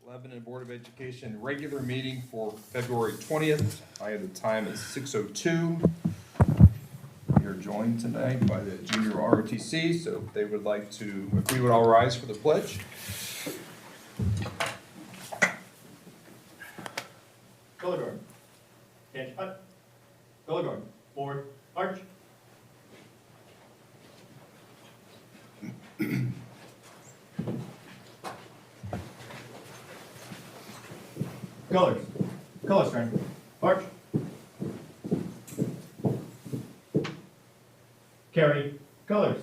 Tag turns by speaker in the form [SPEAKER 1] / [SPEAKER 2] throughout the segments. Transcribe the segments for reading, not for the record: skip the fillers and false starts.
[SPEAKER 1] Lebanon Board of Education regular meeting for February 20th. I have the time at 6:02. We are joined tonight by the junior ROTC, so if they would like to, if we would all rise for the pledge.
[SPEAKER 2] Color Can't cut. Color forward, arch. Colors. Color strength. Arch. Carry. Colors.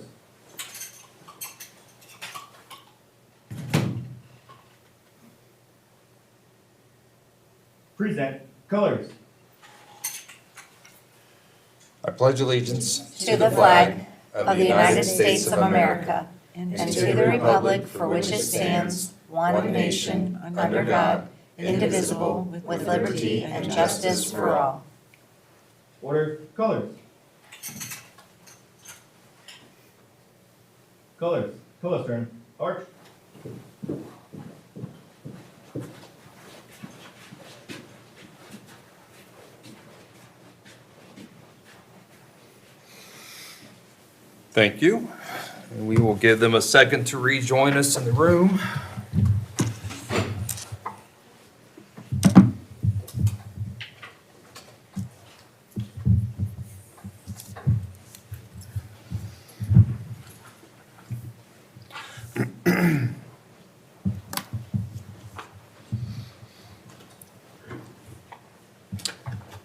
[SPEAKER 2] Present. Colors.
[SPEAKER 1] I pledge allegiance
[SPEAKER 3] to the flag of the United States of America and to the republic for which it stands, one nation, under God, indivisible, with liberty and justice for all.
[SPEAKER 2] Order. Colors. Colors. Color turn. Arch.
[SPEAKER 1] Thank you. And we will give them a second to rejoin us in the room.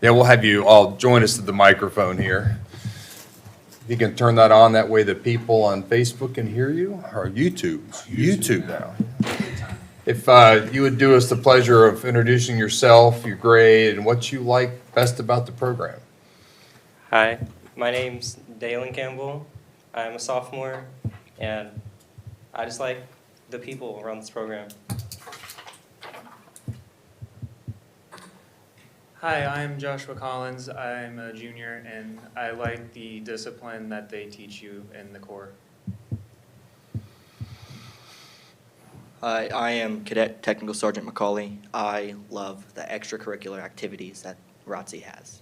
[SPEAKER 1] Yeah, we'll have you all join us at the microphone here. If you can turn that on, that way the people on Facebook can hear you, or YouTube now. If you would do us the pleasure of introducing yourself, your grade, and what you like best about the program.
[SPEAKER 4] Hi, my name's Dalen Campbell. I'm a sophomore, and I just like the people around this program.
[SPEAKER 5] Hi, I'm Joshua Collins. I'm a junior, and I like the discipline that they teach you in the Corps.
[SPEAKER 6] Hi, I am Cadet Technical Sergeant McCauley. I love the extracurricular activities that ROTC has.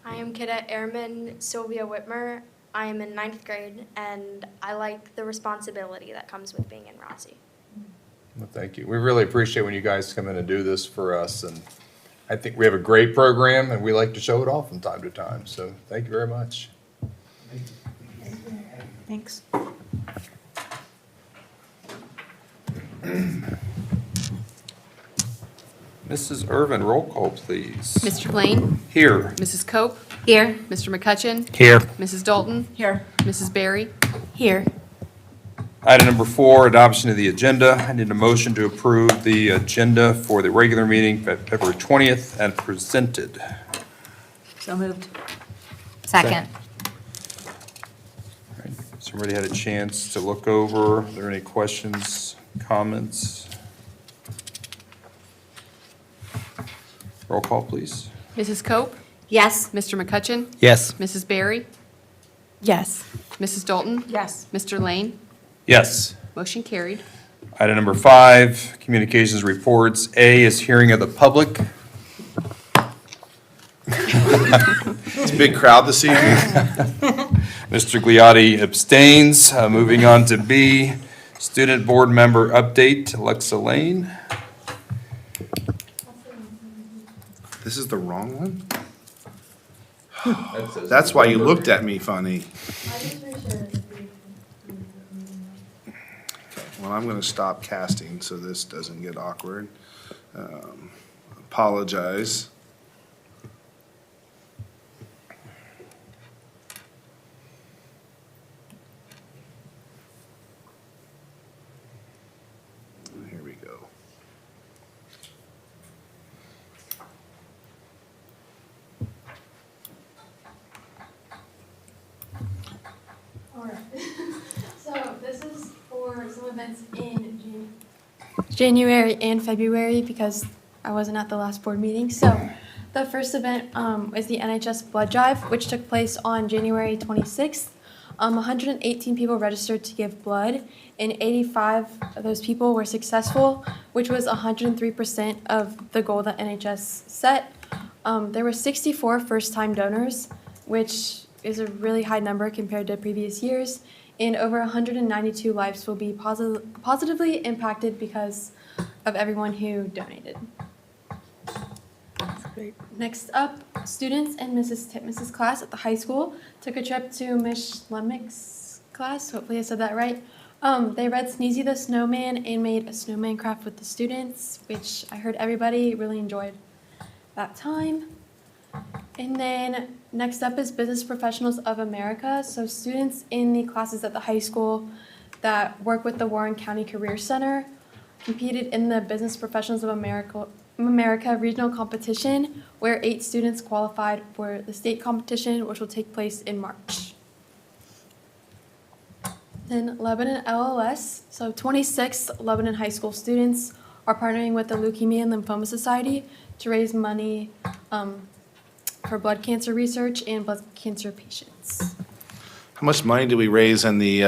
[SPEAKER 7] I am Cadet Airman Sylvia Whitmer. I am in 9th grade, and I like the responsibility that comes with being in ROTC.
[SPEAKER 1] Well, thank you. We really appreciate when you guys come in and do this for us, and I think we have a great program, and we like to show it off from time to time, so thank you very much.
[SPEAKER 3] Thanks.
[SPEAKER 1] Mrs. Irvin, roll call, please.
[SPEAKER 8] Mr. Blaine?
[SPEAKER 1] Here.
[SPEAKER 8] Mrs. Cope?
[SPEAKER 3] Here.
[SPEAKER 8] Mr. McCutcheon?
[SPEAKER 1] Here.
[SPEAKER 8] Mrs. Dalton?
[SPEAKER 3] Here.
[SPEAKER 8] Mrs. Berry?
[SPEAKER 3] Here.
[SPEAKER 1] Item number 4, adoption of the agenda. I need a motion to approve the agenda for the regular meeting February 20th and presented.
[SPEAKER 3] So moved. Second.
[SPEAKER 1] All right, so everybody had a chance to look over. Are there any questions, comments? Roll call, please.
[SPEAKER 8] Mrs. Cope?
[SPEAKER 3] Yes.
[SPEAKER 8] Mr. McCutcheon?
[SPEAKER 9] Yes.
[SPEAKER 8] Mrs. Berry?
[SPEAKER 3] Yes.
[SPEAKER 8] Mrs. Dalton?
[SPEAKER 3] Yes.
[SPEAKER 8] Mr. Lane?
[SPEAKER 1] Yes.
[SPEAKER 8] Motion carried.
[SPEAKER 1] Item number 5, communications reports. A is hearing of the public.
[SPEAKER 9] It's a big crowd this evening.
[SPEAKER 1] Mr. Gliotti abstains. Moving on to B, student board member update. Alexa Lane.
[SPEAKER 9] This is the wrong one? That's why you looked at me funny. Well, I'm gonna stop casting so this doesn't get awkward. Apologize. Here we go.
[SPEAKER 10] Alright, so this is for some events in January and February because I wasn't at the last board meeting. So the first event is the NHS blood drive, which took place on January 26th. 118 people registered to give blood, and 85 of those people were successful, which was 103% of the goal that NHS set. There were 64 first-time donors, which is a really high number compared to previous years, and over 192 lives will be positively impacted because of everyone who donated. Next up, students in Mrs. Titmus's class at the high school took a trip to Miss Schlemmick's class. Hopefully I said that right. They read Sneezy the Snowman and made a snowman craft with the students, which I heard everybody really enjoyed that time. And then next up is Business Professionals of America. So students in the classes at the high school that work with the Warren County Career Center competed in the Business Professionals of America regional competition, where 8 students qualified for the state competition, which will take place in March. Then Lebanon LLS, so 26 Lebanon high school students are partnering with the Leukemia and Lymphoma Society to raise money for blood cancer research and blood cancer patients.
[SPEAKER 9] How much money did we raise in the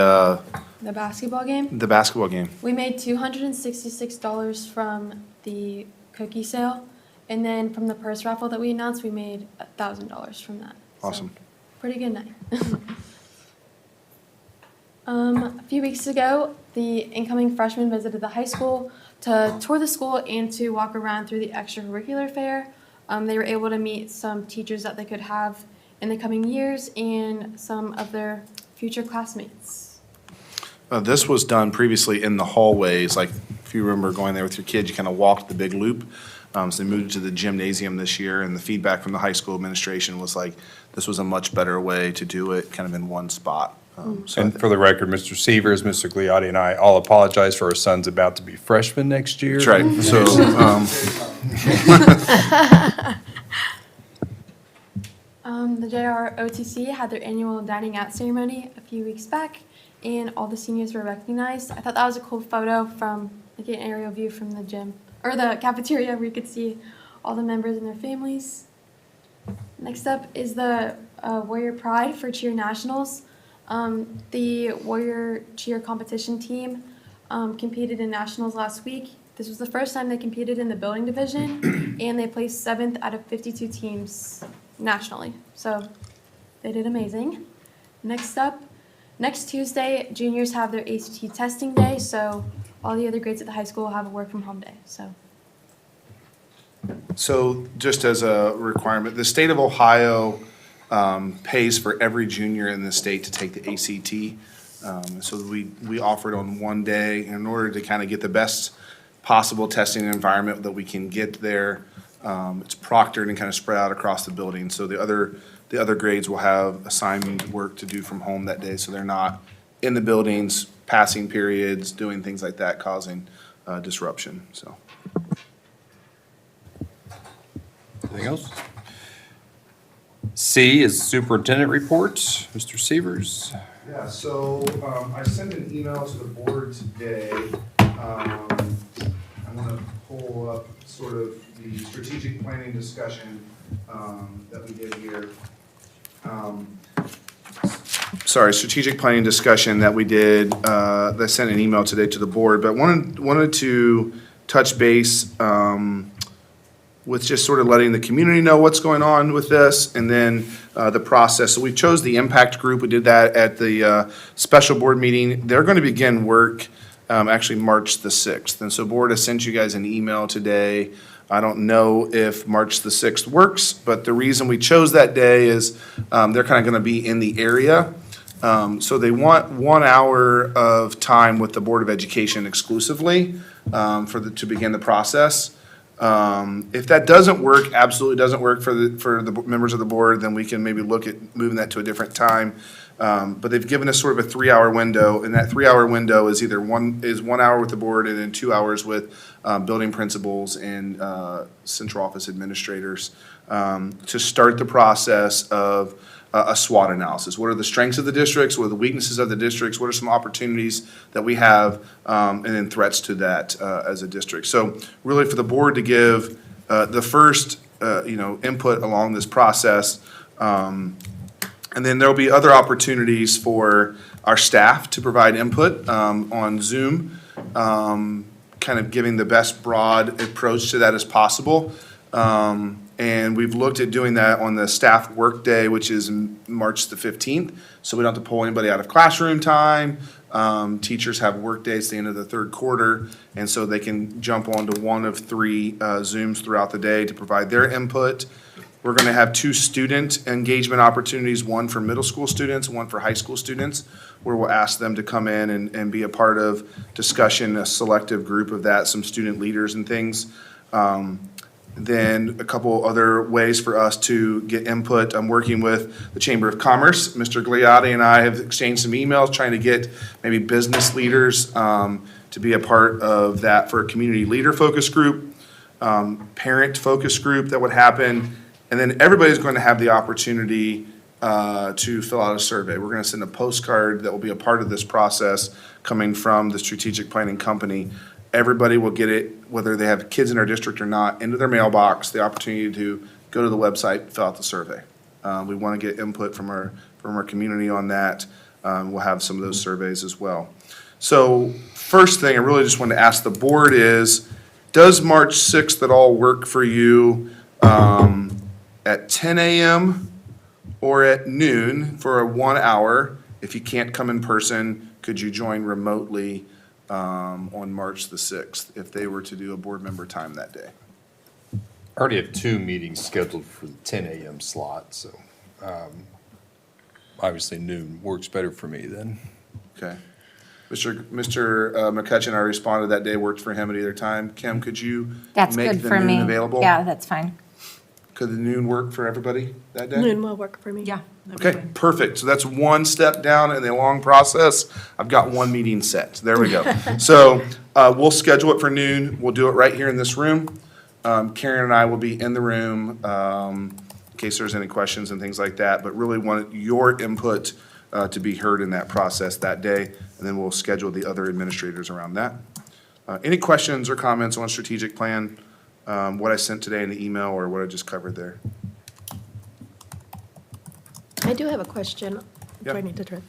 [SPEAKER 10] basketball game,
[SPEAKER 9] basketball game?
[SPEAKER 10] we made $266 from the cookie sale, and then from the purse raffle that we announced, we made $1,000 from that. So,
[SPEAKER 9] Awesome.
[SPEAKER 10] pretty good night. A few weeks ago, the incoming freshmen visited the high school to tour the school and to walk around through the extracurricular fair. They were able to meet some teachers that they could have in the coming years and some of their future classmates.
[SPEAKER 9] This was done previously in the hallways, like if you remember going there with your kids, you kind of walked the big loop. So they moved to the gymnasium this year, and the feedback from the high school administration was like, this was a much better way to do it, kind of in one spot. So I
[SPEAKER 1] And for the record, Mr. Severs, Mr. Gliotti, and I all apologize for our sons about to be freshmen next year.
[SPEAKER 9] That's right. So,
[SPEAKER 10] The JR OTC had their annual dining out ceremony a few weeks back, and all the seniors were recognized. I thought that was a cool photo from like an aerial view from the gym or the cafeteria where you could see all the members and their families. Next up is the Warrior Pride for Cheer Nationals. The Warrior Cheer competition team competed in nationals last week. This was the first time they competed in the building division, and they placed 7th out of 52 teams nationally. So they did amazing. Next up, next Tuesday, juniors have their ACT testing day, so all the other grades at the high school will have a work from home day.
[SPEAKER 9] So just as a requirement, the state of Ohio pays for every junior in the state to take the ACT. So we offer it on one day in order to kind of get the best possible testing environment that we can get there. It's proctored and kind of spread out across the building. So the other grades will have assigned work to do from home that day, so they're not in the buildings, passing periods, doing things like that, causing disruption, so.
[SPEAKER 1] Anything else? C is superintendent reports. Mr. Severs.
[SPEAKER 9] Yeah, so I sent an email to the board today. I want to pull up sort of the strategic planning discussion that we did here. Strategic planning discussion that we did, that I sent an email today to the board, but wanted to touch base with just sort of letting the community know what's going on with this, and then the process. So we chose the impact group. We did that at the special board meeting. They're going to begin work actually March the 6th. And so board has sent you guys an email today. I don't know if March the 6th works, but the reason we chose that day is they're kind of going to be in the area. So they want 1 hour of time with the Board of Education exclusively to begin the process. If that doesn't work, absolutely doesn't work for the members of the board, then we can maybe look at moving that to a different time. But they've given us sort of a 3-hour window, and that 3-hour window is either 1 hour with the board and then 2 hours with building principals and central office administrators to start the process of a SWOT analysis. What are the strengths of the districts? What are the weaknesses of the districts? What are some opportunities that we have, and then threats to that as a district? So really for the board to give the first input along this process, And then there'll be other opportunities for our staff to provide input on Zoom, kind of giving the best broad approach to that as possible. And we've looked at doing that on the staff workday, which is March the 15th, so we don't have to pull anybody out of classroom time. Teachers have workdays at the end of the third quarter, and so they can jump onto one of 3 Zooms throughout the day to provide their input. We're going to have 2 student engagement opportunities, one for middle school students, one for high school students, where we'll ask them to come in and be a part of discussion, a selective group of that, some student leaders and things. Then a couple other ways for us to get input. I'm working with the Chamber of Commerce. Mr. Gliotti and I have exchanged some emails trying to get maybe business leaders to be a part of that for a community leader focus group, parent focus group that would happen. And then everybody's going to have the opportunity to fill out a survey. We're going to send a postcard that will be a part of this process coming from the strategic planning company. Everybody will get it, whether they have kids in our district or not, into their mailbox, the opportunity to go to the website, fill out the survey. We want to get input from our community on that. We'll have some of those surveys as well. So first thing I really just want to ask the board is, does March 6th at all work for you at 10 a.m. or at noon for a 1 hour? If you can't come in person, could you join remotely on March the 6th if they were to do a board member time that day?
[SPEAKER 1] I already have 2 meetings scheduled for the 10 a.m. slot, so obviously noon works better for me then.
[SPEAKER 9] Okay. Mr. McCutcheon, I responded that day worked for him at either time. Kim, could you
[SPEAKER 3] That's
[SPEAKER 9] make
[SPEAKER 3] good
[SPEAKER 9] the
[SPEAKER 3] for
[SPEAKER 9] noon
[SPEAKER 3] me.
[SPEAKER 9] available?
[SPEAKER 3] Yeah, that's fine.
[SPEAKER 9] Could the noon work for everybody that day?
[SPEAKER 10] Noon will work for me.
[SPEAKER 8] Yeah.
[SPEAKER 9] Okay, perfect. So that's one step down in the long process. I've got 1 meeting set. There we go. So we'll schedule it for noon. We'll do it right here in this room. Karen and I will be in the room in case there's any questions and things like that, but really want your input to be heard in that process that day, and then we'll schedule the other administrators around that. Any questions or comments on strategic plan, what I sent today in the email or what I just covered there?
[SPEAKER 11] I do have a question.
[SPEAKER 9] Yeah.
[SPEAKER 11] Do I need to turn?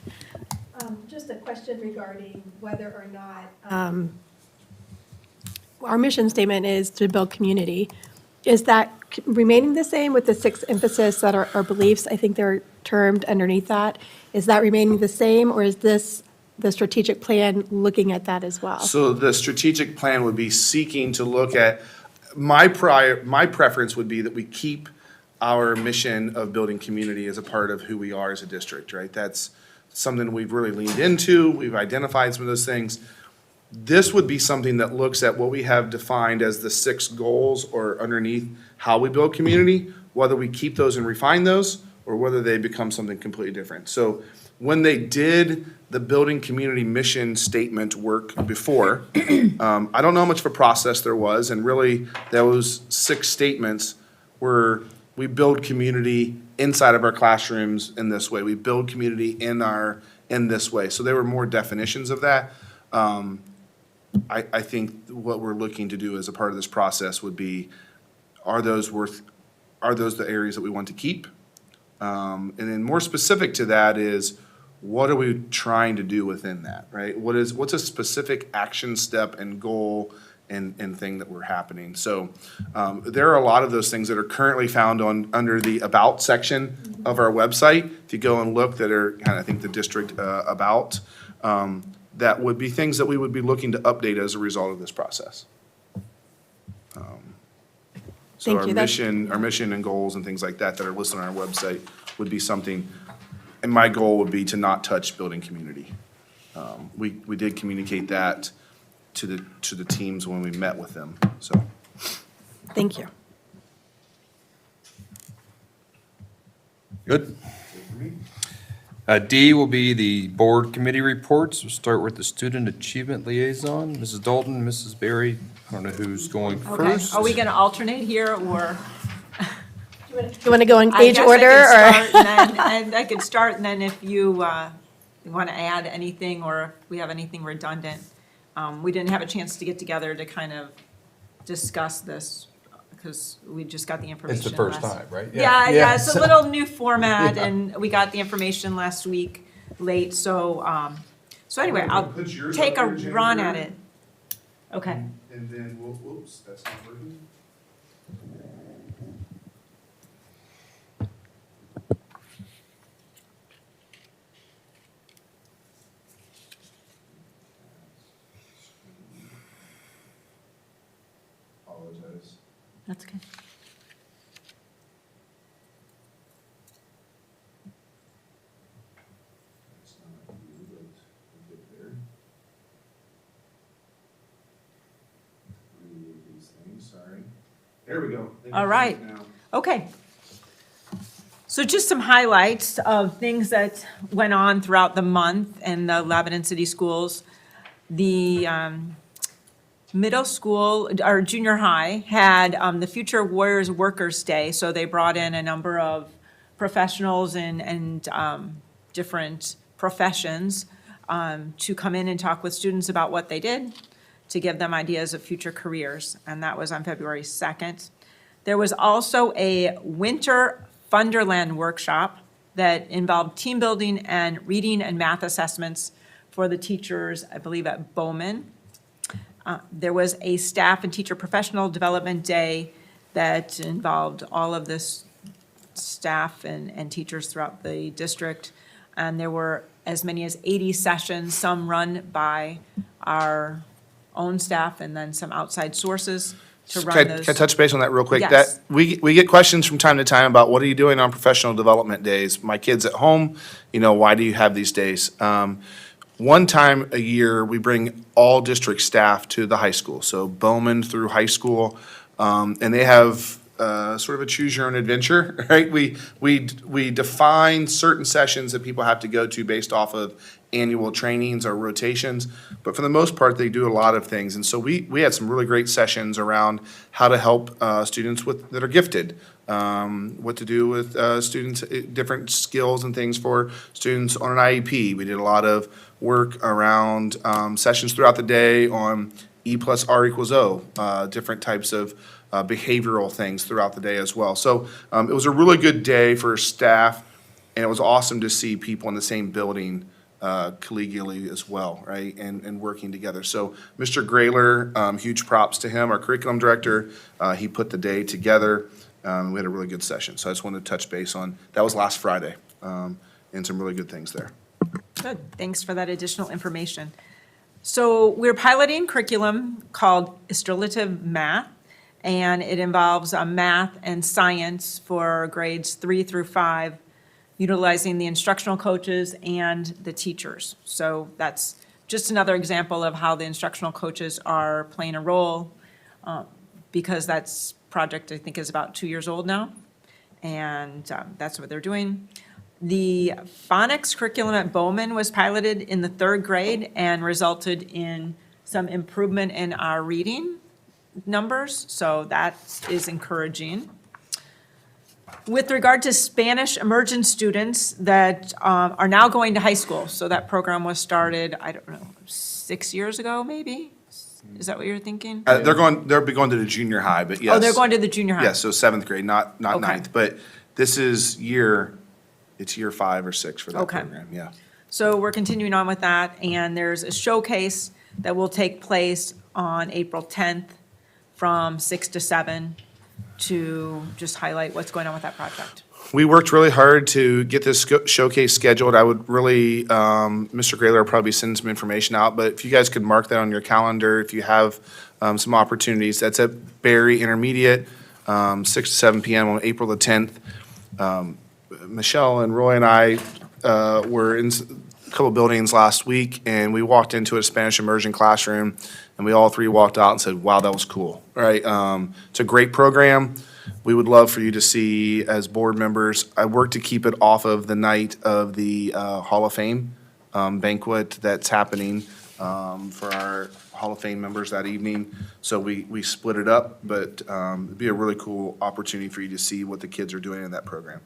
[SPEAKER 11] Just a question regarding whether or not, our mission statement is to build community. Is that remaining the same with the 6 emphasis that are beliefs? I think they're termed underneath that. Is that remaining the same, or is this the strategic plan looking at that as well?
[SPEAKER 9] So the strategic plan would be seeking to look at, my preference would be that we keep our mission of building community as a part of who we are as a district, right? That's something we've really leaned into. We've identified some of those things. This would be something that looks at what we have defined as the 6 goals or underneath how we build community, whether we keep those and refine those or whether they become something completely different. So when they did the building community mission statement work before, I don't know how much of a process there was, and really those 6 statements were, we build community inside of our classrooms in this way. We build community in this way. So there were more definitions of that. I think what we're looking to do as a part of this process would be, are those the areas that we want to keep? And then more specific to that is, what are we trying to do within that, right? What's a specific action step and goal and thing that we're happening? So there are a lot of those things that are currently found under the About section of our website. If you go and look, that are kind of, I think, the district About, that would be things that we would be looking to update as a result of this process. So
[SPEAKER 11] Thank
[SPEAKER 9] our
[SPEAKER 11] you.
[SPEAKER 9] mission and goals and things like that that are listed on our website would be something, and my goal would be to not touch building community. We did communicate that to the teams when we met with them, so.
[SPEAKER 11] Thank you.
[SPEAKER 1] Good. D will be the board committee reports. We'll start with the student achievement liaison. Mrs. Dalton, Mrs. Berry, I don't know who's going
[SPEAKER 12] Okay,
[SPEAKER 1] first.
[SPEAKER 12] are we going to alternate here, or?
[SPEAKER 11] Do you want to go in
[SPEAKER 12] I
[SPEAKER 11] age
[SPEAKER 12] guess
[SPEAKER 11] order,
[SPEAKER 12] I
[SPEAKER 11] or?
[SPEAKER 12] could start, and I could start, and then if you want to add anything, or if we have anything redundant. We didn't have a chance to get together to kind of discuss this, because we just got the information.
[SPEAKER 1] It's the first
[SPEAKER 12] last-
[SPEAKER 1] time, right?
[SPEAKER 12] Yeah, it's a
[SPEAKER 1] so-
[SPEAKER 12] little new format,
[SPEAKER 1] Yeah.
[SPEAKER 12] and we got the information last week late, so anyway, I'll
[SPEAKER 9] Put yours
[SPEAKER 12] take
[SPEAKER 9] up
[SPEAKER 12] a
[SPEAKER 9] there,
[SPEAKER 12] run
[SPEAKER 9] Jennifer.
[SPEAKER 12] at it. Okay.
[SPEAKER 9] And then, whoops, that's not working. Apologize.
[SPEAKER 12] That's okay.
[SPEAKER 9] It's not you, but we'll get there. Remove these things, sorry. There we go. They
[SPEAKER 12] All
[SPEAKER 9] can
[SPEAKER 12] right.
[SPEAKER 9] see it now.
[SPEAKER 12] Okay. So just some highlights of things that went on throughout the month in the Lebanon City Schools. The middle school, or junior high, had the Future Warriors Workers Day, so they brought in a number of professionals and different professions to come in and talk with students about what they did, to give them ideas of future careers, and that was on February 2nd. There was also a winter Funderland workshop that involved team building and reading and math assessments for the teachers, I believe, at Bowman. There was a staff and teacher professional development day that involved all of this staff and teachers throughout the district. And there were as many as 80 sessions, some run by our own staff and then some outside sources to run
[SPEAKER 9] Can
[SPEAKER 12] those.
[SPEAKER 9] I touch base on that real quick?
[SPEAKER 12] Yes.
[SPEAKER 9] That, we get questions from time to time about what are you doing on professional development days? My kid's at home, why do you have these days? One time a year, we bring all district staff to the high school, so Bowman through high school, and they have sort of a choose your own adventure, right? We define certain sessions that people have to go to based off of annual trainings or rotations, but for the most part, they do a lot of things. And so we had some really great sessions around how to help students that are gifted, what to do with students, different skills and things for students on an IEP. We did a lot of work around sessions throughout the day on E plus R equals O, different types of behavioral things throughout the day as well. So it was a really good day for staff, and it was awesome to see people in the same building collegially as well, right, and working together. So Mr. Grayler, huge props to him, our curriculum director. He put the day together. We had a really good session. So I just wanted to touch base on, that was last Friday, and some really good things there.
[SPEAKER 12] Good, thanks for that additional information. So we're piloting curriculum called Illustrative Math, and it involves math and science for grades 3 through 5, utilizing the instructional coaches and the teachers. So that's just another example of how the instructional coaches are playing a role, because that's project, I think, is about 2 years old now, and that's what they're doing. The phonics curriculum at Bowman was piloted in the 3rd grade and resulted in some improvement in our reading numbers, so that is encouraging. With regard to Spanish immersion students that are now going to high school, so that program was started, I don't know, 6 years ago, maybe? Is that what you're thinking?
[SPEAKER 9] They'll be going to the junior high, but yes.
[SPEAKER 12] Oh, they're going to the junior high?
[SPEAKER 9] Yes, so 7th grade, not
[SPEAKER 12] Okay.
[SPEAKER 9] 9th. But this is year 5 or 6 for that
[SPEAKER 12] Okay.
[SPEAKER 9] program, yeah.
[SPEAKER 12] So we're continuing on with that, and there's a showcase that will take place on April 10th from 6 to 7 to just highlight what's going on with that project.
[SPEAKER 9] We worked really hard to get this showcase scheduled. I would really, Mr. Grayler will probably send some information out, but if you guys could mark that on your calendar, if you have some opportunities, that's at Berry Intermediate, 6 to 7 p.m. on April the 10th. Michelle and Roy and I were in a couple buildings last week, and we walked into a Spanish immersion classroom, and we all three walked out and said, wow, that was cool, right? It's a great program. We would love for you to see as board members. I work to keep it off of the night of the Hall of Fame banquet that's happening for our Hall of Fame members that evening. So we split it up, but it'd be a really cool opportunity for you to see what the kids are doing in that program.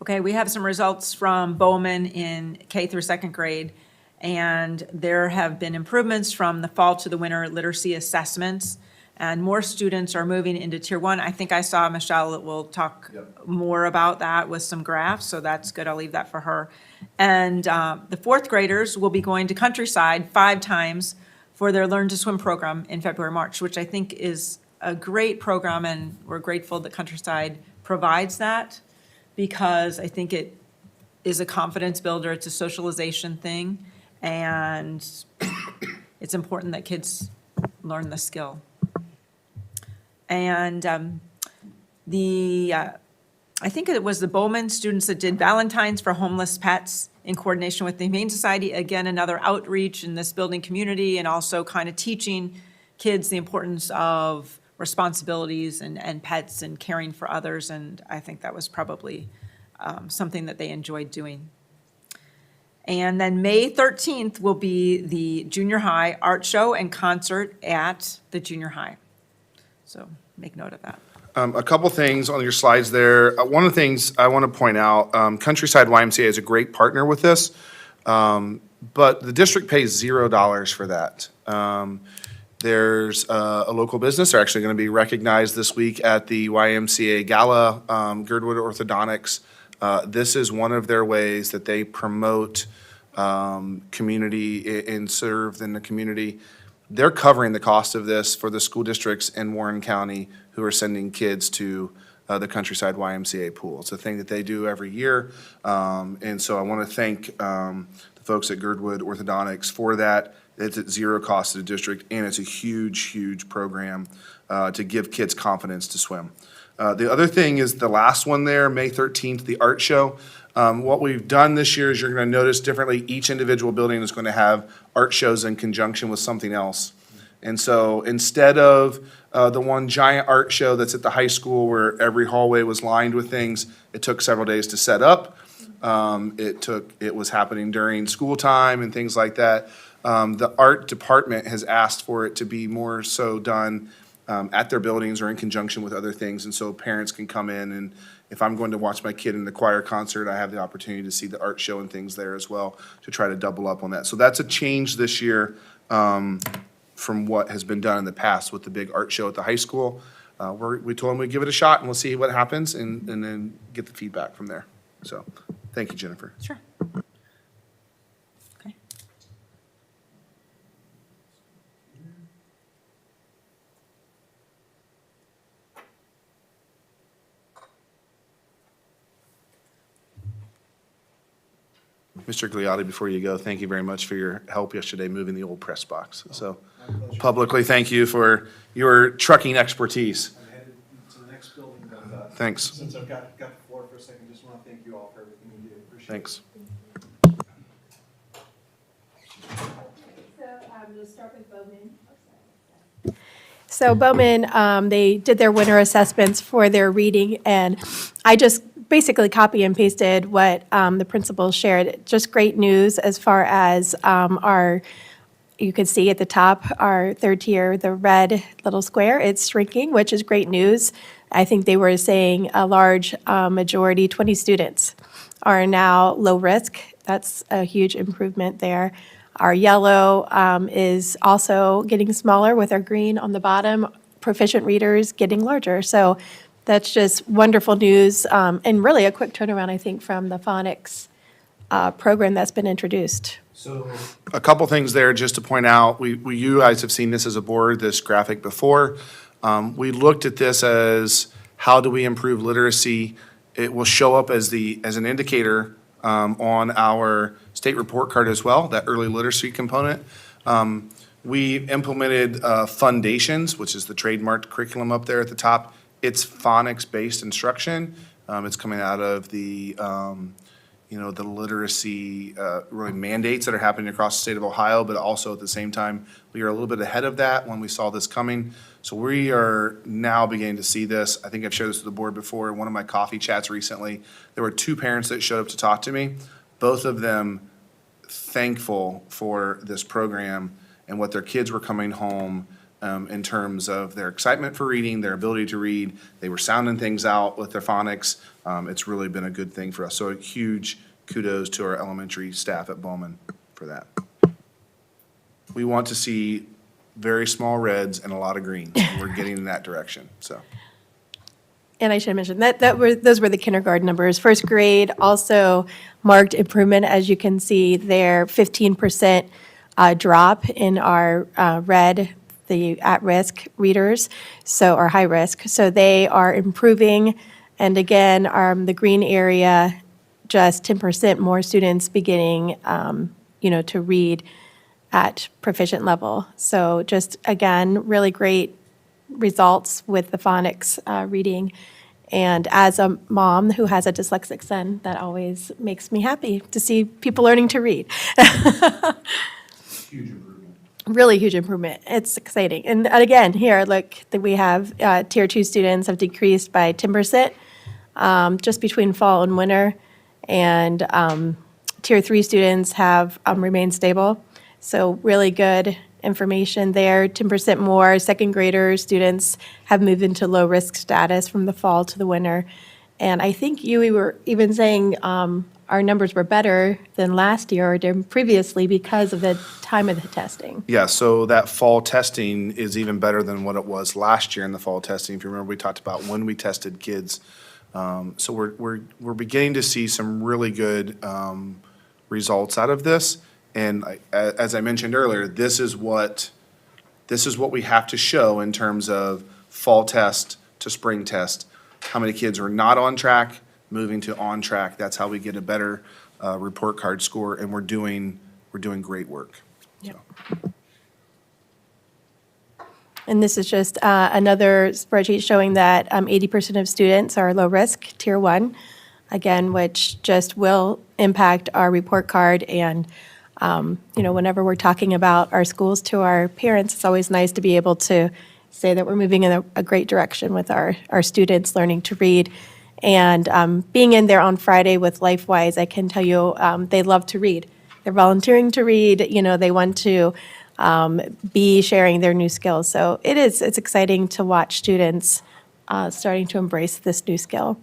[SPEAKER 12] Okay, we have some results from Bowman in K through 2nd grade, and there have been improvements from the fall to the winter literacy assessments, and more students are moving into Tier 1. I think I saw Michelle that will talk more about that with some graphs, so that's good. I'll leave that for her. And the fourth graders will be going to Countryside 5 times for their Learn to Swim program in February, March, which I think is a great program, and we're grateful that Countryside provides that, because I think it is a confidence builder, it's a socialization thing, and it's important that kids learn the skill. And I think it was the Bowman students that did Valentine's for homeless pets in coordination with the Humane Society. Again, another outreach in this building community, and also kind of teaching kids the importance of responsibilities and pets and caring for others. And I think that was probably something that they enjoyed doing. And then May 13th will be the junior high art show and concert at the junior high. So make note of that.
[SPEAKER 9] A couple things on your slides there. One of the things I want to point out, Countryside YMCA is a great partner with this, but the district pays $0 for that. There's a local business, they're actually going to be recognized this week at the YMCA Gala, Girdwood Orthodontics. This is one of their ways that they promote community and serve in the community. They're covering the cost of this for the school districts in Warren County who are sending kids to the Countryside YMCA pool. It's a thing that they do every year. And so I want to thank the folks at Girdwood Orthodontics for that. It's at zero cost to the district, and it's a huge, huge program to give kids confidence to swim. The other thing is the last one there, May 13th, the art show. What we've done this year is you're going to notice differently, each individual building is going to have art shows in conjunction with something else. And so instead of the one giant art show that's at the high school where every hallway was lined with things, it took several days to set up. It was happening during school time and things like that. The art department has asked for it to be more so done at their buildings or in conjunction with other things, and so parents can come in, and if I'm going to watch my kid in the choir concert, I have the opportunity to see the art show and things there as well, to try to double up on that. So that's a change this year from what has been done in the past with the big art show at the high school. We told them we'd give it a shot, and we'll see what happens, and then get the feedback from there. So, thank you, Jennifer.
[SPEAKER 12] Sure. Okay.
[SPEAKER 9] Mr. Gliotti, before you go, thank you very much for your help yesterday moving the old press box. So publicly, thank you for your trucking expertise.
[SPEAKER 13] I'm headed to the next building, but
[SPEAKER 9] Thanks.
[SPEAKER 13] since I've got the floor for a second, just want to thank you all for everything you do. Appreciate it.
[SPEAKER 9] Thanks.
[SPEAKER 11] So we'll start with Bowman. So Bowman, they did their winter assessments for their reading, and I just basically copy and pasted what the principals shared. Just great news as far as you can see at the top, our third tier, the red little square, it's shrinking, which is great news. I think they were saying a large majority, 20 students, are now low risk. That's a huge improvement there. Our yellow is also getting smaller with our green on the bottom, proficient readers getting larger. So that's just wonderful news, and really a quick turnaround, I think, from the phonics program that's been introduced.
[SPEAKER 9] So a couple things there just to point out. You guys have seen this as a board, this graphic before. We looked at this as how do we improve literacy. It will show up as an indicator on our state report card as well, that early literacy component. We implemented Fundations, which is the trademarked curriculum up there at the top. It's phonics-based instruction. It's coming out of the the literacy really mandates that are happening across the state of Ohio, but also at the same time, we are a little bit ahead of that when we saw this coming. So we are now beginning to see this. I think I've shared this with the board before. In one of my coffee chats recently, there were 2 parents that showed up to talk to me, both of them thankful for this program and what their kids were coming home in terms of their excitement for reading, their ability to read. They were sounding things out with their phonics. It's really been a good thing for us. So a huge kudos to our elementary staff at Bowman for that. We want to see very small reds and a lot of greens. And we're getting in that direction, so.
[SPEAKER 11] And I should mention those were the kindergarten numbers. First grade also marked improvement, as you can see there, 15% drop in our red, the at-risk readers, so, or high risk. So they are improving. And again, the green area, just 10% more students beginning, to read at proficient level. So just, again, really great results with the phonics reading. And as a mom who has a dyslexic son, that always makes me happy to see people learning to read.
[SPEAKER 9] Huge improvement.
[SPEAKER 11] Really huge improvement. It's exciting. And again, here, look, that we have Tier 2 students have decreased by 10% just between fall and winter. And Tier 3 students have remained stable. So really good information there. 10% more second grader students have moved into low-risk status from the fall to the winter. And I think we were even saying our numbers were better than last year or than previously because of the time of the testing.
[SPEAKER 9] Yeah, so that fall testing is even better than what it was last year in the fall testing. If you remember, we talked about when we tested kids. So we're beginning to see some really good results out of this. And as I mentioned earlier, this is what we have to show in terms of fall test to spring test. How many kids are not on track, moving to on track. That's how we get a better report card score, and we're doing great work.
[SPEAKER 11] Yep. And this is just another spreadsheet showing that 80% of students are low risk, Tier 1, again, which just will impact our report card. And whenever we're talking about our schools to our parents, it's always nice to be able to say that we're moving in a great direction with our students learning to read. And being in there on Friday with LifeWise, I can tell you they love to read. They're volunteering to read. They want to be sharing their new skills. So it's exciting to watch students starting to embrace this new skill.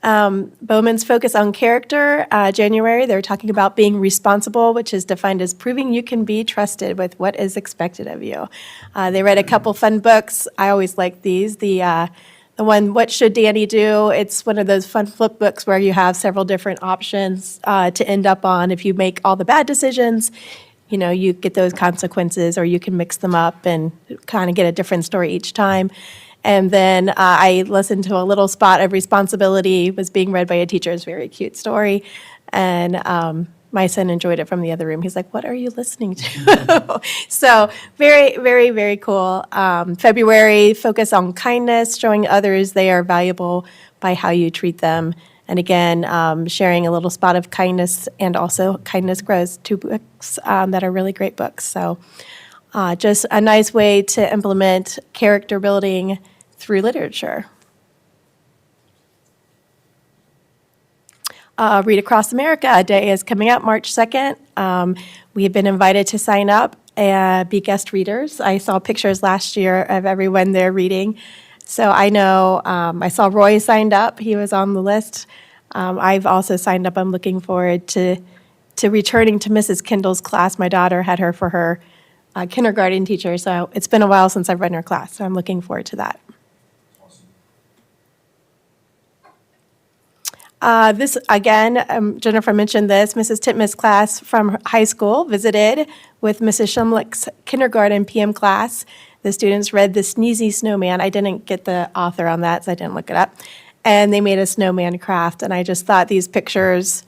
[SPEAKER 11] Bowman's focus on character, January, they're talking about being responsible, which is defined as proving you can be trusted with what is expected of you. They read a couple fun books. I always like these. The one, What Should Danny Do? It's one of those fun flip books where you have several different options to end up on. If you make all the bad decisions, you get those consequences, or you can mix them up and kind of get a different story each time. And then I listened to a little spot of Responsibility was being read by a teacher. It's a very cute story. And my son enjoyed it from the other room. He's like, what are you listening to? So very, very, very cool. February, focus on kindness, showing others they are valuable by how you treat them. And again, sharing a little spot of kindness, and also Kindness Grows, 2 books that are really great books. So just a nice way to implement character building through literature. Read Across America Day is coming up March 2nd. We have been invited to sign up and be guest readers. I saw pictures last year of everyone there reading. So I know I saw Roy signed up. He was on the list. I've also signed up. I'm looking forward to returning to Mrs. Kendall's class. My daughter had her for her kindergarten teacher, so it's been a while since I've read her class, so I'm looking forward to that. This, again, Jennifer mentioned this, Mrs. Titmus' class from high school visited with Mrs. Shumlick's kindergarten PM class. The students read The Sneezy Snowman. I didn't get the author on that, so I didn't look it up. And they made a snowman craft, and I just thought these pictures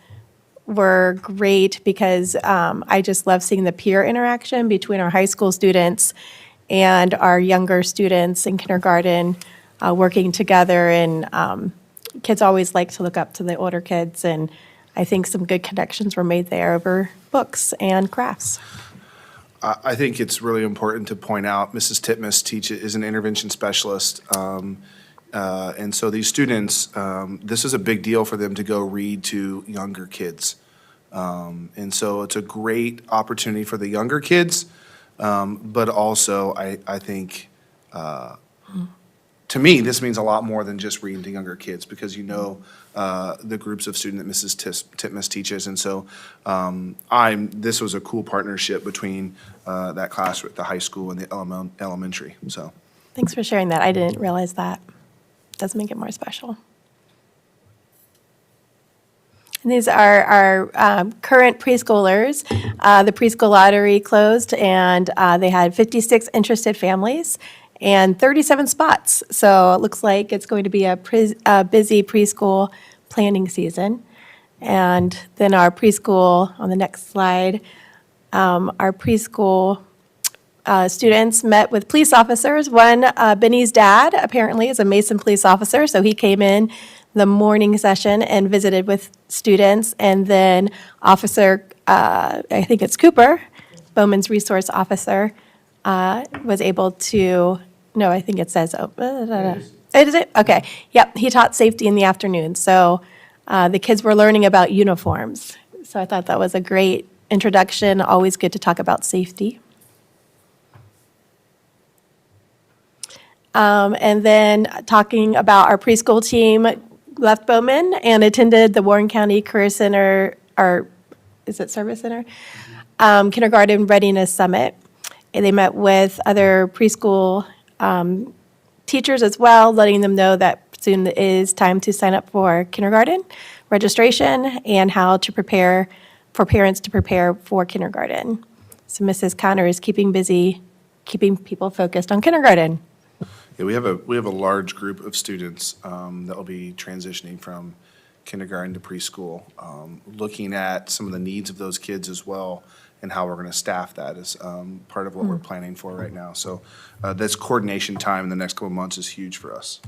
[SPEAKER 11] were great because I just love seeing the peer interaction between our high school students and our younger students in kindergarten working together. And kids always like to look up to the older kids, and I think some good connections were made there over books and crafts.
[SPEAKER 9] I think it's really important to point out Mrs. Titmus is an intervention specialist. And so these students, this is a big deal for them to go read to younger kids. And so it's a great opportunity for the younger kids, but also I think to me, this means a lot more than just reading to younger kids, because you know the groups of students that Mrs. Titmus teaches. And so this was a cool partnership between that class at the high school and the elementary, so.
[SPEAKER 11] Thanks for sharing that. I didn't realize that. Does make it more special. And these are our current preschoolers. The preschool lottery closed, and they had 56 interested families and 37 spots. So it looks like it's going to be a busy preschool planning season. And then our preschool, on the next slide, our preschool students met with police officers. One, Benny's dad, apparently is a Mason police officer, so he came in the morning session and visited with students. And then Officer, I think it's Cooper, Bowman's resource officer, was able to, no, I think it says, is it? Okay, yep, he taught safety in the afternoon. So the kids were learning about uniforms. So I thought that was a great introduction, always good to talk about safety. And then talking about our preschool team left Bowman and attended the Warren County Career Center, or is it Service Center? Kindergarten Readiness Summit. And they met with other preschool teachers as well, letting them know that soon is time to sign up for kindergarten registration and how to prepare for parents to prepare for kindergarten. So Mrs. Connor is keeping busy, keeping people focused on kindergarten.
[SPEAKER 9] Yeah, we have a large group of students that will be transitioning from kindergarten to preschool, looking at some of the needs of those kids as well and how we're going to staff that is part of what we're planning for right now. So this coordination time in the next couple of months is huge for us.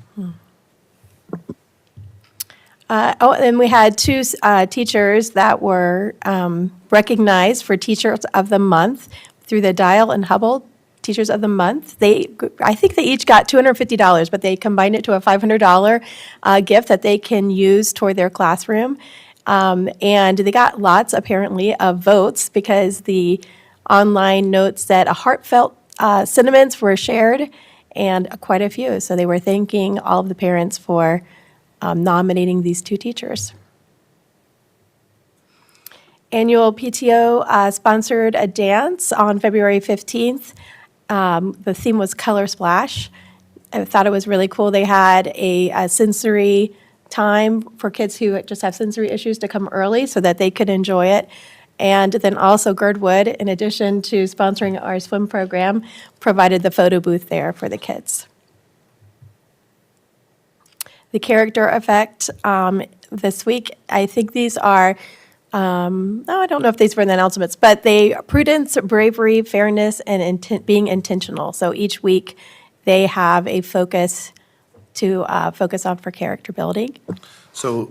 [SPEAKER 11] And we had two teachers that were recognized for Teachers of the Month through the Dial and Hubble Teachers of the Month. I think they each got $250, but they combined it to a $500 gift that they can use toward their classroom. And they got lots, apparently, of votes because the online notes said a heartfelt sentiments were shared and quite a few. So they were thanking all of the parents for nominating these two teachers. Annual PTO sponsored a dance on February 15th. The theme was Color Splash. I thought it was really cool. They had a sensory time for kids who just have sensory issues to come early so that they could enjoy it. And then also Girdwood, in addition to sponsoring our swim program, provided the photo booth there for the kids. The character effect this week, I think these are, I don't know if these were in the announcements, but prudence, bravery, fairness, and being intentional. So each week they have a focus to focus on for character building.
[SPEAKER 9] So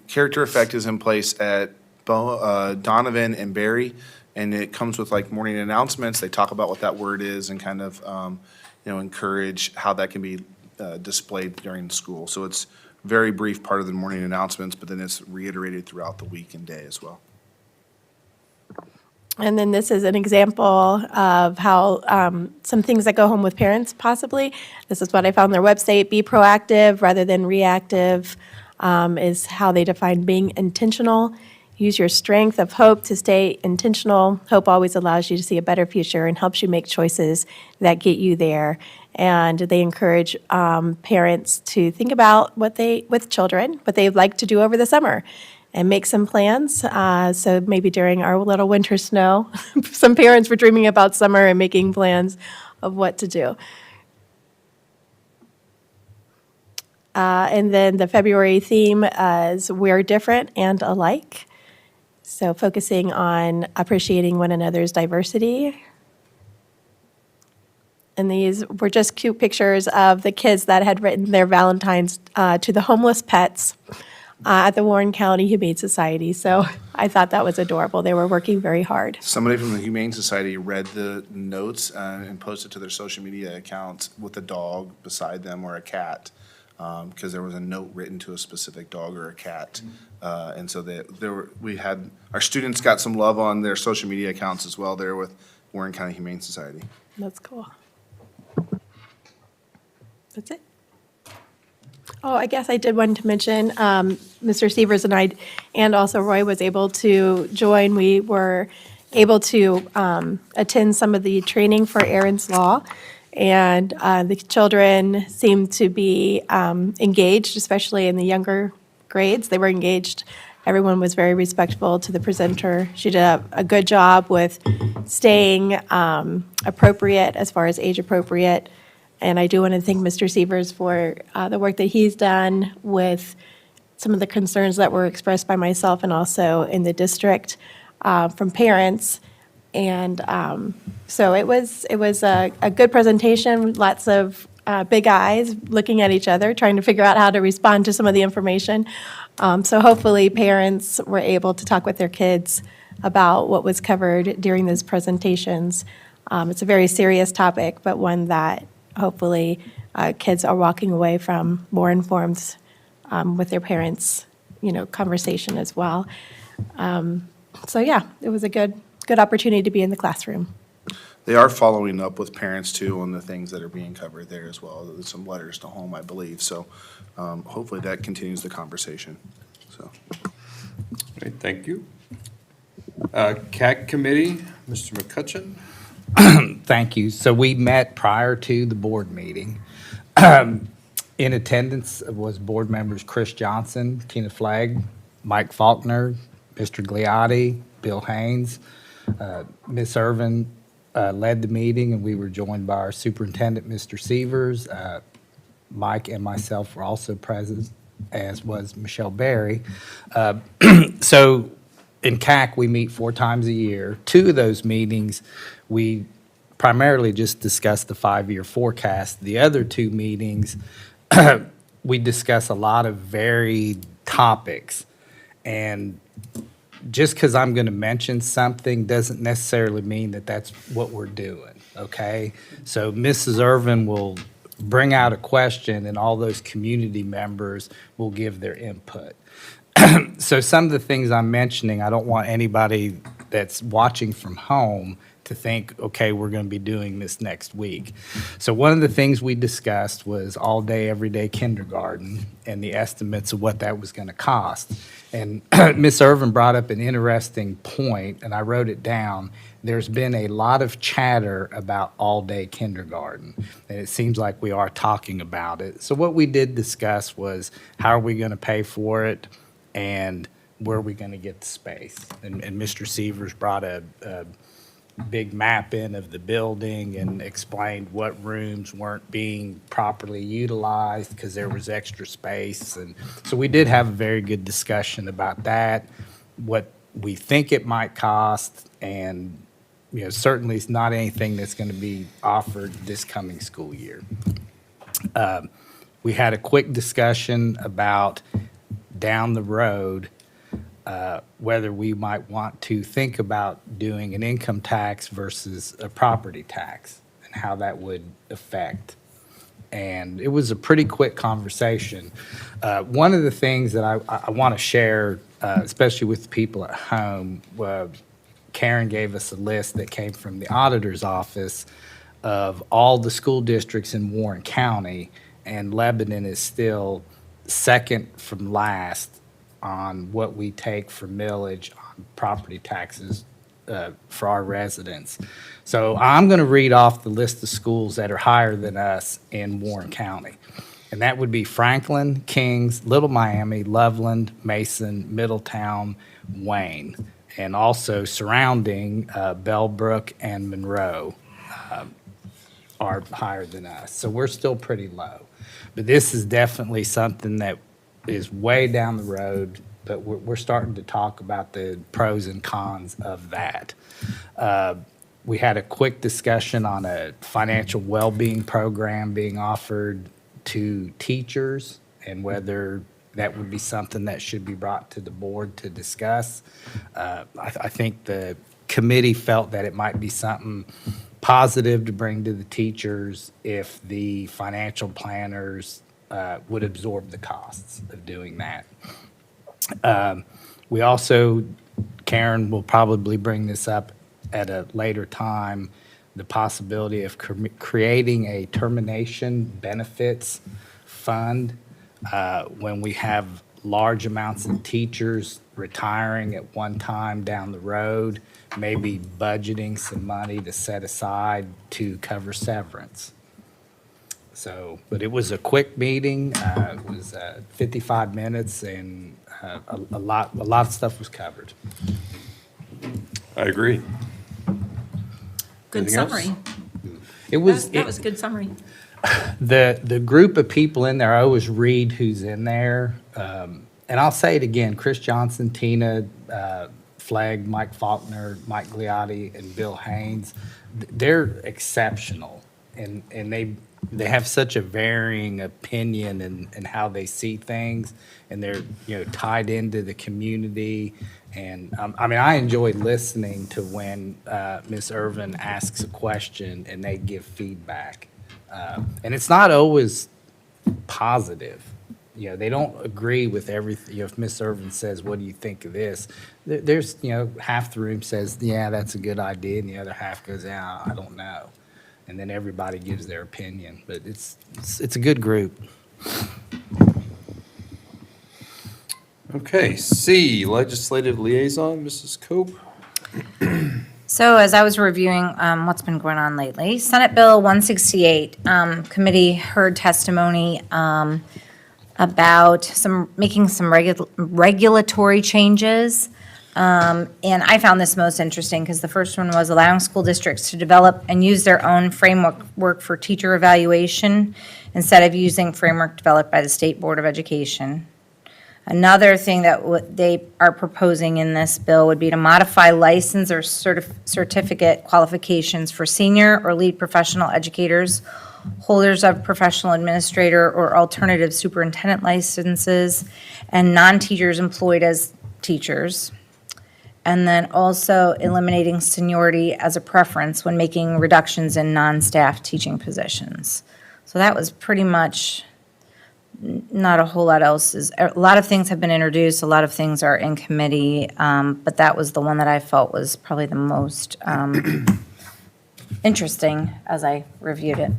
[SPEAKER 9] character effect is in place at Donovan and Barry, and it comes with like morning announcements. They talk about what that word is and kind of encourage how that can be displayed during school. So it's a very brief part of the morning announcements, but then it's reiterated throughout the week and day as well.
[SPEAKER 11] And then this is an example of how some things that go home with parents possibly. This is what I found on their website. Be proactive rather than reactive is how they define being intentional. Use your strength of hope to stay intentional. Hope always allows you to see a better future and helps you make choices that get you there. And they encourage parents to think about with children, what they'd like to do over the summer and make some plans. So maybe during our little winter snow, some parents were dreaming about summer and making plans of what to do. And then the February theme is We're Different and Alike. So focusing on appreciating one another's diversity. And these were just cute pictures of the kids that had written their Valentines to the homeless pets at the Warren County Humane Society. So I thought that was adorable. They were working very hard.
[SPEAKER 9] Somebody from the Humane Society read the notes and posted to their social media accounts with a dog beside them or a cat, because there was a note written to a specific dog or a cat. And so our students got some love on their social media accounts as well there with Warren County Humane Society.
[SPEAKER 11] That's cool. That's it. Oh, I guess I did want to mention, Mr. Severs and I, and also Roy was able to join. We were able to attend some of the training for Aaron's Law, and the children seemed to be engaged, especially in the younger grades. They were engaged. Everyone was very respectful to the presenter. She did a good job with staying appropriate as far as age appropriate. And I do want to thank Mr. Severs for the work that he's done with some of the concerns that were expressed by myself and also in the district from parents. And so it was a good presentation, lots of big eyes looking at each other, trying to figure out how to respond to some of the information. So hopefully parents were able to talk with their kids about what was covered during those presentations. It's a very serious topic, but one that hopefully kids are walking away from more informed with their parents, conversation as well. So yeah, it was a good opportunity to be in the classroom.
[SPEAKER 9] They are following up with parents too on the things that are being covered there as well. There's some letters to home, I believe. So hopefully that continues the conversation. So.
[SPEAKER 1] Great, thank you. CAC Committee, Mr. McCutcheon.
[SPEAKER 14] Thank you. So we met prior to the board meeting. In attendance was board members Chris Johnson, Tina Flagg, Mike Faulkner, Mr. Gliotti, Bill Haynes. Ms. Irvin led the meeting, and we were joined by our superintendent, Mr. Severs. Mike and myself were also present, as was Michelle Berry. So in CAC, we meet 4 times a year. 2 of those meetings, we primarily just discuss the 5-year forecast. The other 2 meetings, we discuss a lot of varied topics. And just because I'm going to mention something doesn't necessarily mean that that's what we're doing, okay? So Mrs. Irvin will bring out a question, and all those community members will give their input. So some of the things I'm mentioning, I don't want anybody that's watching from home to think, okay, we're going to be doing this next week. So one of the things we discussed was all-day, everyday kindergarten and the estimates of what that was going to cost. And Ms. Irvin brought up an interesting point, and I wrote it down. There's been a lot of chatter about all-day kindergarten, and it seems like we are talking about it. So what we did discuss was how are we going to pay for it, and where are we going to get the space? And Mr. Severs brought a big map in of the building and explained what rooms weren't being properly utilized because there was extra space. And so we did have a very good discussion about that, what we think it might cost, and certainly it's not anything that's going to be offered this coming school year. We had a quick discussion about down the road whether we might want to think about doing an income tax versus a property tax and how that would affect. And it was a pretty quick conversation. One of the things that I want to share, especially with people at home, Karen gave us a list that came from the auditor's office of all the school districts in Warren County, and Lebanon is still second from last on what we take for millage on property taxes for our residents. So I'm going to read off the list of schools that are higher than us in Warren County. And that would be Franklin, Kings, Little Miami, Loveland, Mason, Middletown, Wayne, and also surrounding Bellbrook and Monroe are higher than us. So we're still pretty low. But this is definitely something that is way down the road, but we're starting to talk about the pros and cons of that. We had a quick discussion on a financial well-being program being offered to teachers and whether that would be something that should be brought to the board to discuss. I think the committee felt that it might be something positive to bring to the teachers if the financial planners would absorb the costs of doing that. We also, Karen will probably bring this up at a later time, the possibility of creating a termination benefits fund when we have large amounts of teachers retiring at one time down the road, maybe budgeting some money to set aside to cover severance. So, but it was a quick meeting. It was 55 minutes, and a lot of stuff was covered.
[SPEAKER 1] I agree.
[SPEAKER 12] Good
[SPEAKER 1] Anything else?
[SPEAKER 12] summary.
[SPEAKER 14] It was.
[SPEAKER 12] That was a good summary.
[SPEAKER 14] The group of people in there, I always read who's in there. And I'll say it again, Chris Johnson, Tina Flagg, Mike Faulkner, Mike Gliotti, and Bill Haynes, they're exceptional. And they have such a varying opinion in how they see things, and they're, tied into the community. And, I enjoy listening to when Ms. Irvin asks a question and they give feedback. And it's not always positive. They don't agree with everything. If Miss Irvin says, "What do you think of this?" There's, half the room says, "Yeah, that's a good idea," and the other half goes, "Yeah, I don't know." And then everybody gives their opinion. But it's a good group.
[SPEAKER 1] Okay, C, Legislative Liaison, Mrs. Cope.
[SPEAKER 3] So as I was reviewing what's been going on lately, Senate Bill 168, committee heard testimony about making some regulatory changes. And I found this most interesting because the first one was allowing school districts to develop and use their own framework for teacher evaluation instead of using framework developed by the State Board of Education. Another thing that they are proposing in this bill would be to modify license or certificate qualifications for senior or lead professional educators, holders of professional administrator or alternative superintendent licenses, and non-teachers employed as teachers. And then also eliminating seniority as a preference when making reductions in non-staff teaching positions. So that was pretty much, not a whole lot else. A lot of things have been introduced, a lot of things are in committee, but that was the one that I felt was probably the most interesting as I reviewed it.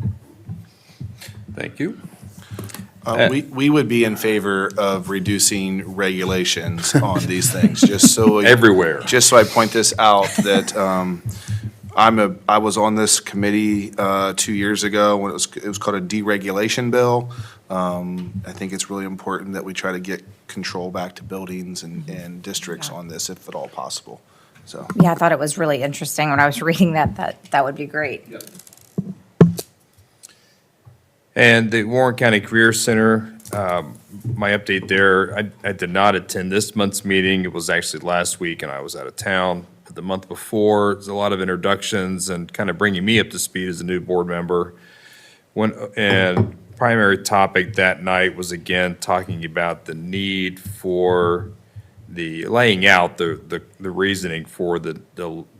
[SPEAKER 1] Thank you.
[SPEAKER 9] We would be in favor of reducing regulations on these things, just so.
[SPEAKER 1] Everywhere.
[SPEAKER 9] Just so I point this out, that I was on this committee 2 years ago when it was called a deregulation bill. I think it's really important that we try to get control back to buildings and districts on this, if at all possible, so.
[SPEAKER 3] Yeah, I thought it was really interesting when I was reading that would be great.
[SPEAKER 1] And the Warren County Career Center, my update there, I did not attend this month's meeting. It was actually last week, and I was out of town. The month before, there's a lot of introductions and kind of bringing me up to speed as a new board member. And primary topic that night was, again, talking about the need for laying out the reasoning for the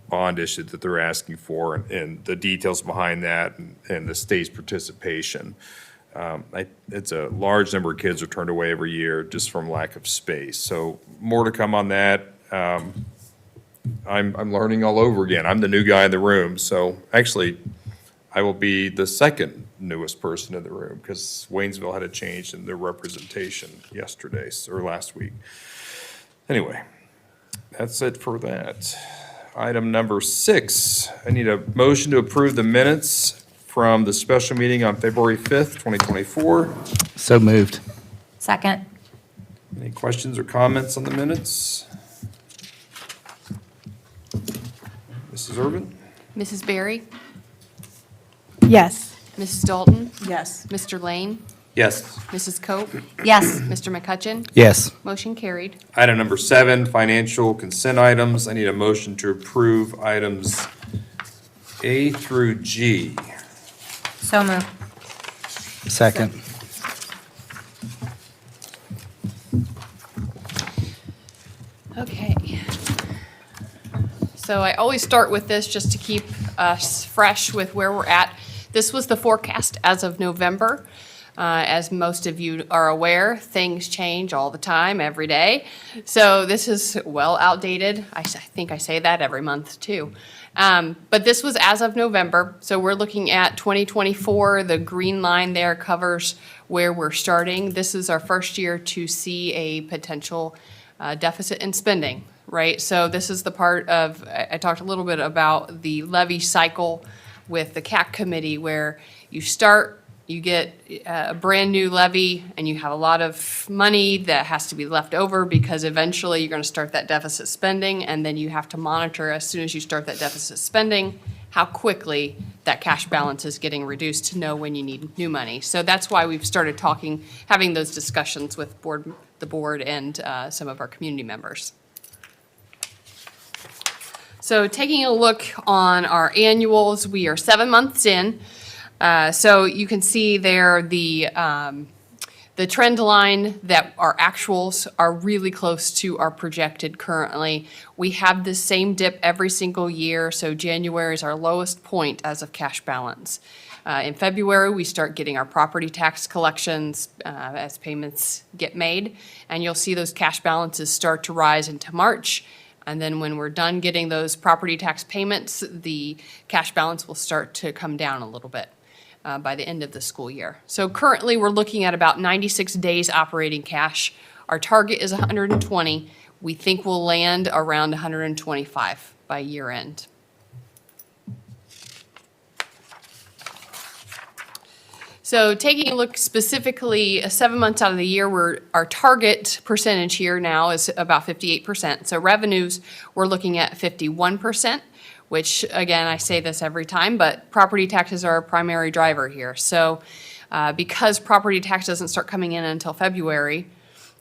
[SPEAKER 1] bond issue that they're asking for, and the details behind that, and the state's participation. It's a large number of kids are turned away every year just from lack of space. So more to come on that. I'm learning all over again. I'm the new guy in the room, so actually, I will be the second newest person in the room because Waynesville had a change in their representation yesterday or last week. Anyway, that's it for that. Item number 6, I need a motion to approve the minutes from the special meeting on February 5th, 2024.
[SPEAKER 14] So moved.
[SPEAKER 3] Second.
[SPEAKER 1] Any questions or comments on the minutes? Mrs. Irvin?
[SPEAKER 8] Mrs. Berry?
[SPEAKER 11] Yes.
[SPEAKER 8] Mrs. Dalton?
[SPEAKER 12] Yes.
[SPEAKER 8] Mr. Lane?
[SPEAKER 1] Yes.
[SPEAKER 8] Mrs. Cope?
[SPEAKER 3] Yes.
[SPEAKER 8] Mr. McCutcheon?
[SPEAKER 14] Yes.
[SPEAKER 8] Motion carried.
[SPEAKER 1] Item number 7, financial consent items. I need a motion to approve items A through G.
[SPEAKER 3] So moved.
[SPEAKER 14] Second.
[SPEAKER 8] Okay. So I always start with this just to keep us fresh with where we're at. This was the forecast as of November. As most of you are aware, things change all the time, every day. So this is well outdated. I think I say that every month too. But this was as of November, so we're looking at 2024. The green line there covers where we're starting. This is our first year to see a potential deficit in spending, right? So this is the part of, I talked a little bit about the levy cycle with the CAC committee, where you start, you get a brand-new levy, and you have a lot of money that has to be left over because eventually you're going to start that deficit spending, and then you have to monitor as soon as you start that deficit spending, how quickly that cash balance is getting reduced to know when you need new money. So that's why we've started having those discussions with the board and some of our community members. So taking a look on our annuals, we are 7 months in. So you can see there the trend line that our actuals are really close to our projected currently. We have the same dip every single year, so January is our lowest point as of cash balance. In February, we start getting our property tax collections as payments get made, and you'll see those cash balances start to rise into March. And then when we're done getting those property tax payments, the cash balance will start to come down a little bit by the end of the school year. So currently, we're looking at about 96 days operating cash. Our target is 120. We think we'll land around 125 by year end. So taking a look specifically 7 months out of the year, our target percentage here now is about 58%. So revenues, we're looking at 51%, which again, I say this every time, but property taxes are a primary driver here. So because property tax doesn't start coming in until February,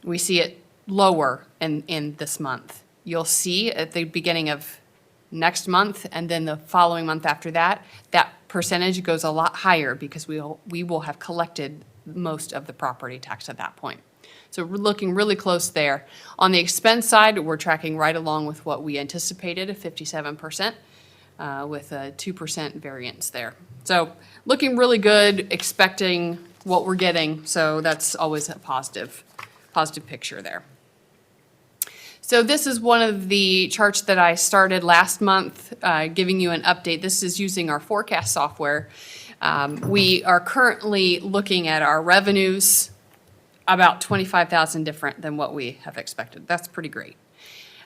[SPEAKER 8] we see it lower in this month. You'll see at the beginning of next month and then the following month after that, that percentage goes a lot higher because we will have collected most of the property tax at that point. So we're looking really close there. On the expense side, we're tracking right along with what we anticipated, 57%, with a 2% variance there. So looking really good, expecting what we're getting. So that's always a positive picture there. So this is one of the charts that I started last month, giving you an update. This is using our forecast software. We are currently looking at our revenues about 25,000 different than what we have expected. That's pretty great.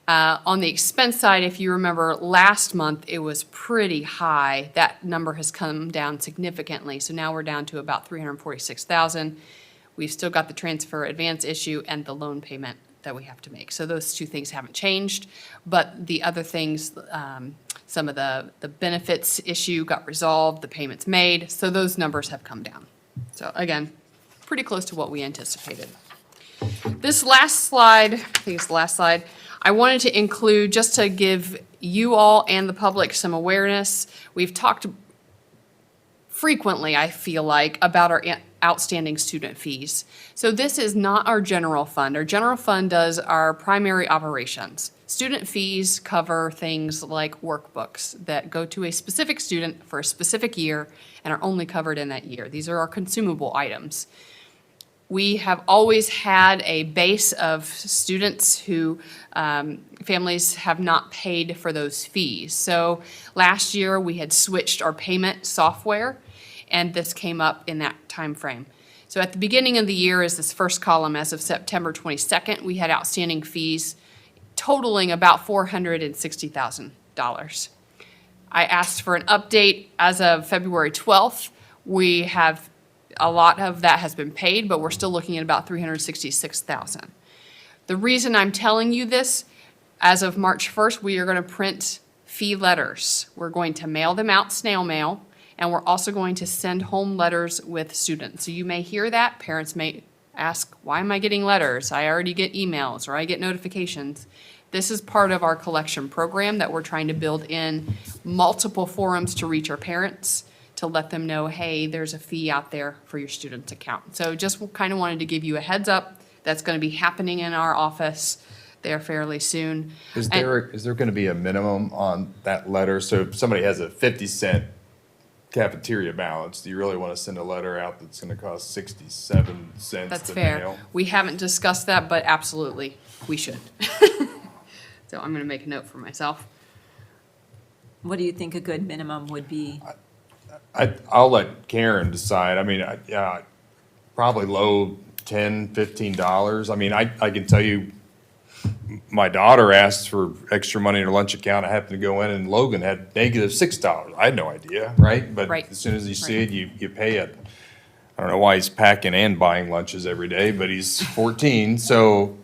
[SPEAKER 8] On the expense side, if you remember last month, it was pretty high. That number has come down significantly. So now we're down to about 346,000. We've still got the transfer advance issue and the loan payment that we have to make. So those two things haven't changed, but the other things, some of the benefits issue got resolved, the payments made, so those numbers have come down. So again, pretty close to what we anticipated. This last slide, I think it's the last slide, I wanted to include just to give you all and the public some awareness. We've talked frequently, I feel like, about our outstanding student fees. So this is not our general fund. Our general fund does our primary operations. Student fees cover things like workbooks that go to a specific student for a specific year and are only covered in that year. These are our consumable items. We have always had a base of students who families have not paid for those fees. So last year we had switched our payment software, and this came up in that time frame. So at the beginning of the year is this first column. As of September 22nd, we had outstanding fees totaling about $460,000. I asked for an update as of February 12th. We have a lot of that has been paid, but we're still looking at about $366,000. The reason I'm telling you this, as of March 1st, we are going to print fee letters. We're going to mail them out snail mail, and we're also going to send home letters with students. So you may hear that. Parents may ask, why am I getting letters? I already get emails or I get notifications. This is part of our collection program that we're trying to build in multiple forums to reach our parents, to let them know, hey, there's a fee out there for your student's account. So just kind of wanted to give you a heads up. That's going to be happening in our office there fairly soon.
[SPEAKER 1] Is there going to be a minimum on that letter? So if somebody has a 50-cent cafeteria balance, do you really want to send a letter out that's going to cost 67 cents
[SPEAKER 8] That's
[SPEAKER 1] to
[SPEAKER 8] fair.
[SPEAKER 1] mail?
[SPEAKER 8] We haven't discussed that, but absolutely, we should. So I'm gonna make a note for myself.
[SPEAKER 12] What do you think a good minimum would be?
[SPEAKER 1] I'll let Karen decide. I mean, probably low $10, $15. I mean, I can tell you, my daughter asked for extra money in her lunch account. I happened to go in and Logan had negative $6. I had no idea, right? But
[SPEAKER 8] Right.
[SPEAKER 1] as soon as you see it, you pay it. I don't know why he's packing and buying lunches every day, but he's 14. So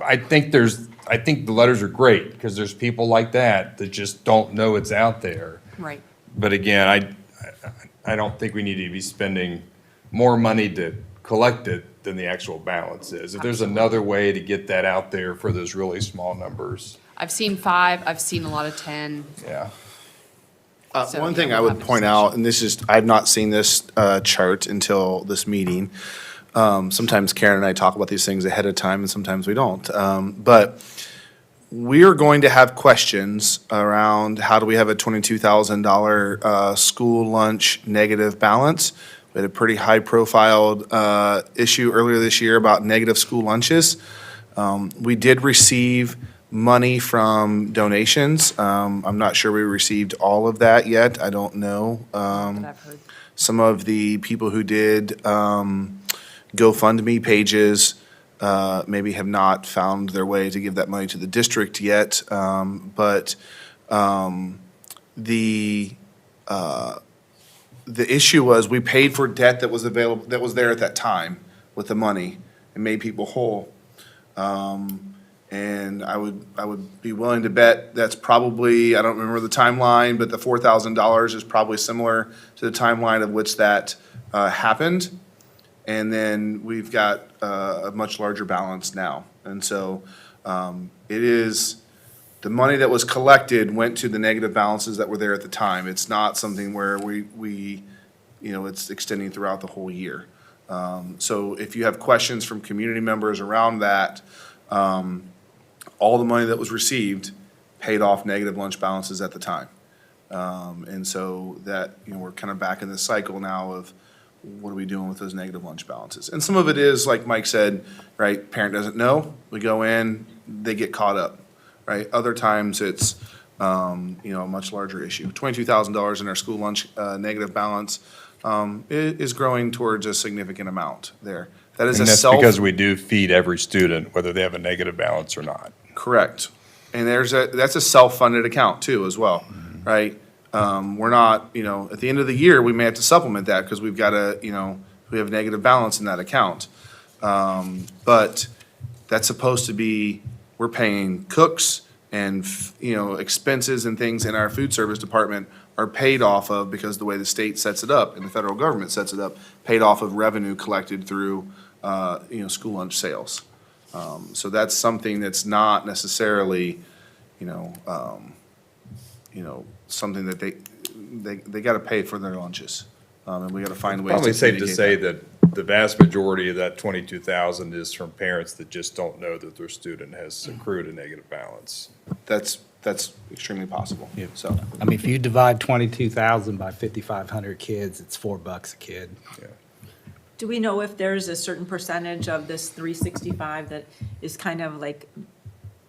[SPEAKER 1] I think the letters are great because there's people like that just don't know it's out there.
[SPEAKER 8] Right.
[SPEAKER 1] But again, I don't think we need to be spending more money to collect it than the actual balance is. If there's another way to get that out there for those really small numbers,
[SPEAKER 8] I've seen 5, I've seen a lot of 10.
[SPEAKER 1] yeah.
[SPEAKER 8] So,
[SPEAKER 9] One
[SPEAKER 8] yeah,
[SPEAKER 9] thing I
[SPEAKER 8] we'll
[SPEAKER 9] would
[SPEAKER 8] have a
[SPEAKER 9] point out, and this is, I've not seen this chart until this meeting. Sometimes Karen and I talk about these things ahead of time, and sometimes we don't. But we are going to have questions around how do we have a $22,000 school lunch negative balance. We had a pretty high-profiled issue earlier this year about negative school lunches. We did receive money from donations. I'm not sure we received all of that yet. I don't know.
[SPEAKER 8] That I've heard.
[SPEAKER 9] Some of the people who did GoFundMe pages maybe have not found their way to give that money to the district yet. But the issue was we paid for debt that was available, that was there at that time with the money and made people whole. And I would be willing to bet that's probably, I don't remember the timeline, but the $4,000 is probably similar to the timeline of which that happened. And then we've got a much larger balance now. And so it is, the money that was collected went to the negative balances that were there at the time. It's not something where we it's extending throughout the whole year. So if you have questions from community members around that, all the money that was received paid off negative lunch balances at the time. And so that, we're kind of back in this cycle now of what are we doing with those negative lunch balances? And some of it is, like Mike said, right, parent doesn't know, we go in, they get caught up, right? Other times it's, a much larger issue. $22,000 in our school lunch negative balance is growing towards a significant amount there. That is
[SPEAKER 1] And
[SPEAKER 9] a
[SPEAKER 1] that's because we do feed every student, whether they have a negative balance or not.
[SPEAKER 9] Correct. And that's a self-funded account too, as well, right? We're not, at the end of the year, we may have to supplement that because we've got we have negative balance in that account. But that's supposed to be, we're paying cooks and, expenses and things in our food service department are paid off of, because the way the state sets it up and the federal government sets it up, paid off of revenue collected through, school lunch sales. So that's something that's not necessarily, something that they got to pay for their lunches. And we got to find ways to
[SPEAKER 1] Probably safe to
[SPEAKER 9] mitigate
[SPEAKER 1] say
[SPEAKER 9] that.
[SPEAKER 1] that the vast majority of that 22,000 is from parents that just don't know that their student has accrued a negative balance.
[SPEAKER 9] That's extremely possible, so.
[SPEAKER 14] I mean, if you divide 22,000 by 5,500 kids, it's $4 a kid.
[SPEAKER 1] Yeah.
[SPEAKER 12] Do we know if there's a certain percentage of this 365 that is kind of like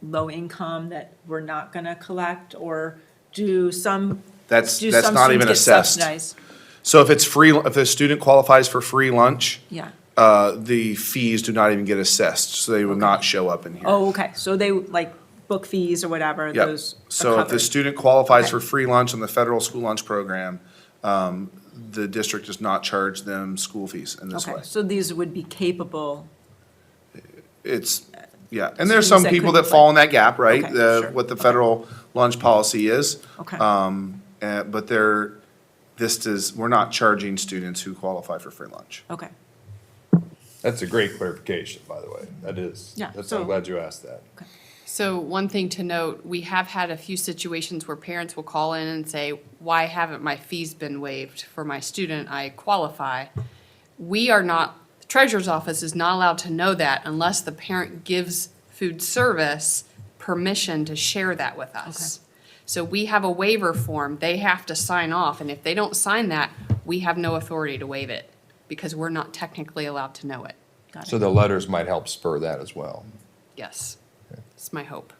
[SPEAKER 12] low income that we're not going to collect? Or do some
[SPEAKER 9] That's not
[SPEAKER 12] students
[SPEAKER 9] even
[SPEAKER 12] get
[SPEAKER 9] assessed.
[SPEAKER 12] subsidized?
[SPEAKER 9] So if it's free, if a student qualifies for free lunch,
[SPEAKER 12] Yeah.
[SPEAKER 9] the fees do not even get assessed, so they would not show up in here.
[SPEAKER 12] Oh, okay. So they, like, book fees or whatever,
[SPEAKER 9] Yep.
[SPEAKER 12] those are
[SPEAKER 9] So if the
[SPEAKER 12] covered.
[SPEAKER 9] student qualifies
[SPEAKER 12] Okay.
[SPEAKER 9] for free lunch on the federal school lunch program, the district does not charge them school fees in this way.
[SPEAKER 12] Okay, so these would be capable,
[SPEAKER 9] It's, yeah, and there's
[SPEAKER 12] Students
[SPEAKER 9] some
[SPEAKER 12] that
[SPEAKER 9] people
[SPEAKER 12] couldn't
[SPEAKER 9] that fall in that gap,
[SPEAKER 12] Okay,
[SPEAKER 9] right?
[SPEAKER 12] sure.
[SPEAKER 9] What the federal lunch policy is.
[SPEAKER 12] okay.
[SPEAKER 9] But we're not charging students who qualify for free lunch.
[SPEAKER 12] Okay.
[SPEAKER 1] That's a great clarification, by the way. That is.
[SPEAKER 12] Yeah,
[SPEAKER 1] I'm
[SPEAKER 12] so-
[SPEAKER 1] glad you asked that.
[SPEAKER 8] So one thing to note, we have had a few situations where parents will call in and say, why haven't my fees been waived for my student? I qualify. We are not, the treasurer's office is not allowed to know that unless the parent gives food service permission to share that with us. So we have a waiver form, they have to sign off, and if they don't sign that, we have no authority to waive it because we're not technically allowed to know it.
[SPEAKER 1] So the letters might help spur that as well.
[SPEAKER 8] Yes, it's my hope.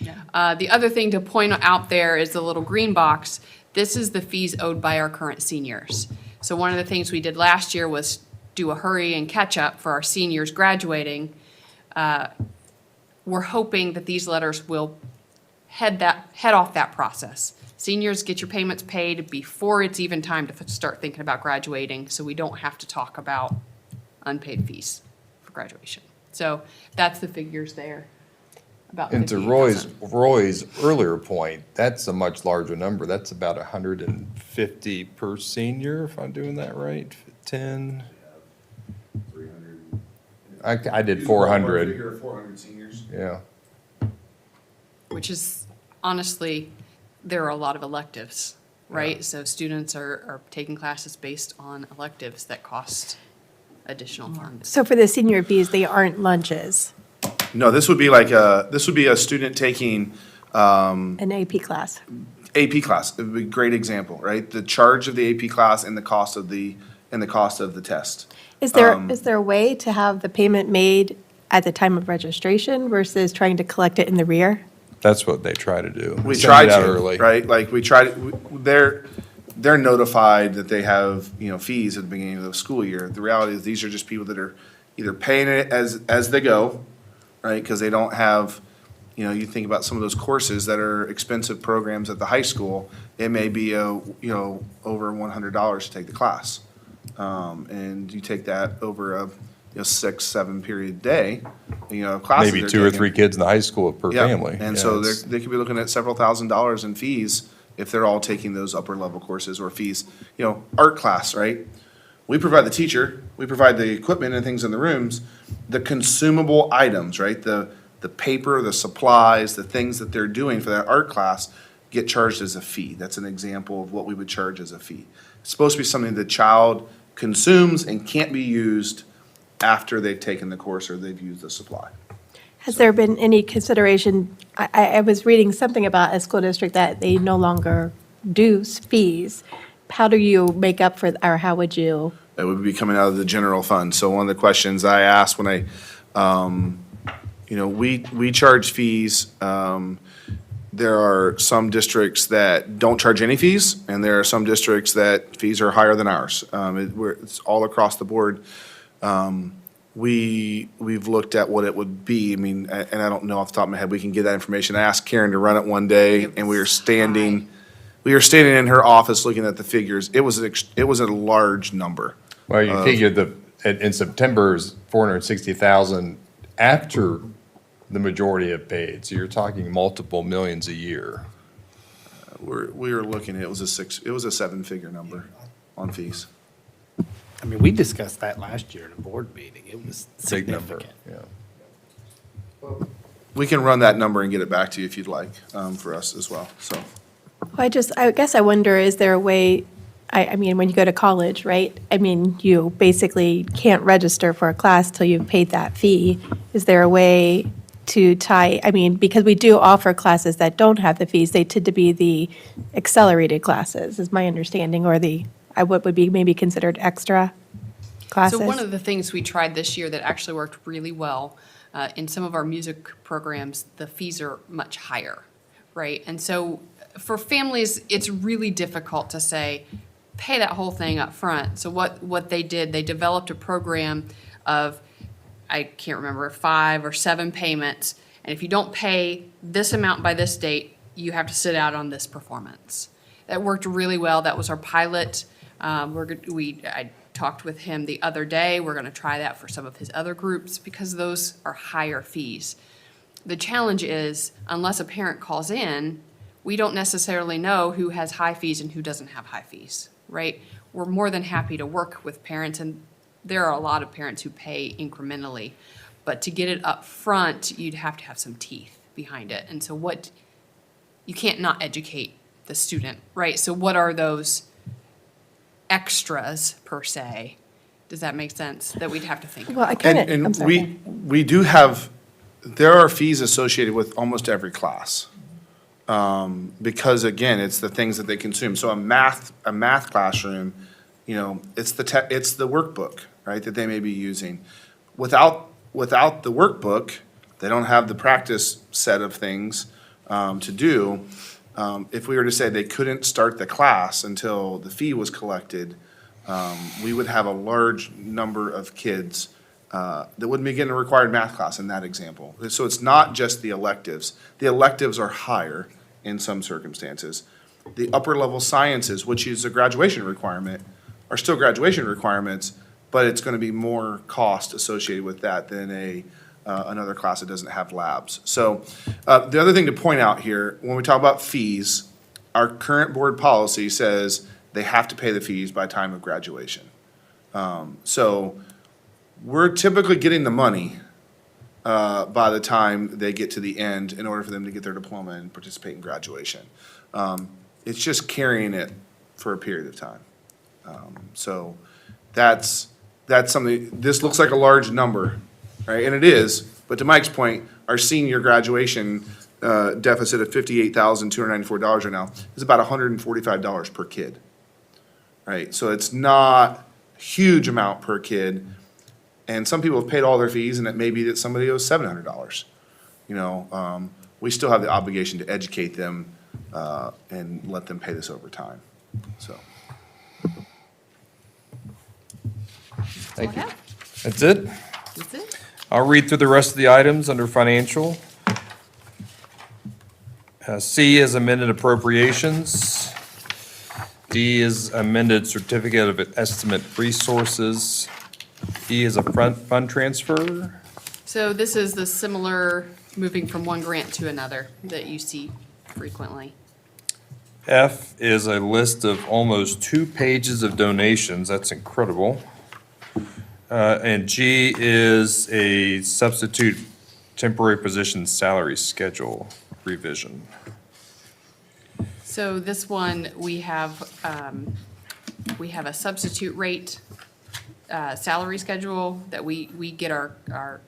[SPEAKER 8] The other thing to point out there is the little green box. This is the fees owed by our current seniors. So one of the things we did last year was do a hurry and catch up for our seniors graduating. We're hoping that these letters will head off that process. Seniors, get your payments paid before it's even time to start thinking about graduating, so we don't have to talk about unpaid fees for graduation. So that's the figures there. About
[SPEAKER 1] And to
[SPEAKER 8] 58,000.
[SPEAKER 1] Roy's earlier point, that's a much larger number. That's about 150 per senior, if I'm doing that right, 10.
[SPEAKER 9] 300.
[SPEAKER 1] I did 400,
[SPEAKER 9] Figure of 400 seniors.
[SPEAKER 1] yeah.
[SPEAKER 8] Which is, honestly, there are a lot of electives, right? So students are taking classes based on electives that cost additional funds.
[SPEAKER 11] So for the senior fees, they aren't lunches,
[SPEAKER 9] No, this would be like this would be a student taking
[SPEAKER 11] an AP class.
[SPEAKER 9] AP class. It would be a great example, right? The charge of the AP class and the cost of the test.
[SPEAKER 11] Is there a way to have the payment made at the time of registration versus trying to collect it in the rear?
[SPEAKER 1] That's what they try to do.
[SPEAKER 9] We
[SPEAKER 1] Send
[SPEAKER 9] try
[SPEAKER 1] it out
[SPEAKER 9] to,
[SPEAKER 1] early.
[SPEAKER 9] right? Like we try to, they're notified that they have, fees at the beginning of the school year. The reality is these are just people that are either paying it as they go, right? Because they don't have, you think about some of those courses that are expensive programs at the high school. It may be over $100 to take the class. And you take that over a 6-7 period day, classes
[SPEAKER 1] Maybe
[SPEAKER 9] they're
[SPEAKER 1] 2 or
[SPEAKER 9] taking.
[SPEAKER 1] 3 kids in the high school per
[SPEAKER 9] Yeah,
[SPEAKER 1] family.
[SPEAKER 9] and
[SPEAKER 1] Yeah,
[SPEAKER 9] so
[SPEAKER 1] it's-
[SPEAKER 9] they could be looking at several $1,000s in fees if they're all taking those upper level courses or fees. Art class, right? We provide the teacher, we provide the equipment and things in the rooms, the consumable items, right? The paper, the supplies, the things that they're doing for that art class get charged as a fee. That's an example of what we would charge as a fee. It's supposed to be something the child consumes and can't be used after they've taken the course or they've used the supply.
[SPEAKER 11] Has there been any consideration, I was reading something about a school district that they no longer do fees. How do you make up for, or how would you?
[SPEAKER 9] That would be coming out of the general fund. So one of the questions I asked when we charge fees. There are some districts that don't charge any fees, and there are some districts that fees are higher than ours. It's all across the board. We've looked at what it would be. I mean, and I don't know off the top of my head, we can get that information. I asked Karen to run it one day, and we were standing in her office looking at the figures. It was a large number.
[SPEAKER 1] Well, you figure in September is 460,000 after the majority have paid, so you're talking multiple millions a year.
[SPEAKER 9] We were looking, it was a 7-figure number on fees.
[SPEAKER 14] I mean, we discussed that last year at a board meeting. It was
[SPEAKER 1] Big number,
[SPEAKER 14] significant.
[SPEAKER 1] yeah.
[SPEAKER 9] We can run that number and get it back to you if you'd like, for us as well, so.
[SPEAKER 11] I guess I wonder, is there a way, I mean, when you go to college, right? I mean, you basically can't register for a class till you've paid that fee. Is there a way to tie, because we do offer classes that don't have the fees, they tend to be the accelerated classes, is my understanding, or what would be maybe considered extra classes?
[SPEAKER 8] So one of the things we tried this year that actually worked really well, in some of our music programs, the fees are much higher, right? And so for families, it's really difficult to say, pay that whole thing up front. So what they did, they developed a program of, I can't remember, 5 or 7 payments, and if you don't pay this amount by this date, you have to sit out on this performance. That worked really well. That was our pilot. I talked with him the other day. We're going to try that for some of his other groups because those are higher fees. The challenge is, unless a parent calls in, we don't necessarily know who has high fees and who doesn't have high fees, right? We're more than happy to work with parents, and there are a lot of parents who pay incrementally. But to get it up front, you'd have to have some teeth behind it. And so you can't not educate the student, right? So what are those extras per se? Does that make sense? That we'd have to think about.
[SPEAKER 11] Well, I kind of, I'm
[SPEAKER 9] And
[SPEAKER 11] sorry.
[SPEAKER 9] we do have, there are fees associated with almost every class. Because again, it's the things that they consume. So a math classroom it's it's the workbook, right, that they may be using. Without the workbook, they don't have the practice set of things to do. If we were to say they couldn't start the class until the fee was collected, we would have a large number of kids that wouldn't be getting a required math class in that example. So it's not just the electives. The electives are higher in some circumstances. The upper level sciences, which is a graduation requirement, are still graduation requirements, but it's going to be more cost associated with that than another class that doesn't have labs. So the other thing to point out here, when we talk about fees, our current board policy says they have to pay the fees by time of graduation. So we're typically getting the money by the time they get to the end in order for them to get their diploma and participate in graduation. It's just carrying it for a period of time. So that's something, this looks like a large number, right? And it is, but to Mike's point, our senior graduation deficit of $58,294 right now is about $145 per kid, right? So it's not a huge amount per kid. And some people have paid all their fees, and it may be that somebody owes $700. We still have the obligation to educate them and let them pay this over time, so.
[SPEAKER 1] Thank you. That's it?
[SPEAKER 8] That's it.
[SPEAKER 1] I'll read through the rest of the items under financial. C is amended appropriations. D is amended certificate of estimate resources. E is a fund transfer.
[SPEAKER 8] So this is the similar moving from one grant to another that you see frequently.
[SPEAKER 1] F is a list of almost 2 pages of donations. That's incredible. And G is a substitute temporary position salary schedule revision.
[SPEAKER 8] So this one, we have a substitute rate salary schedule that we get our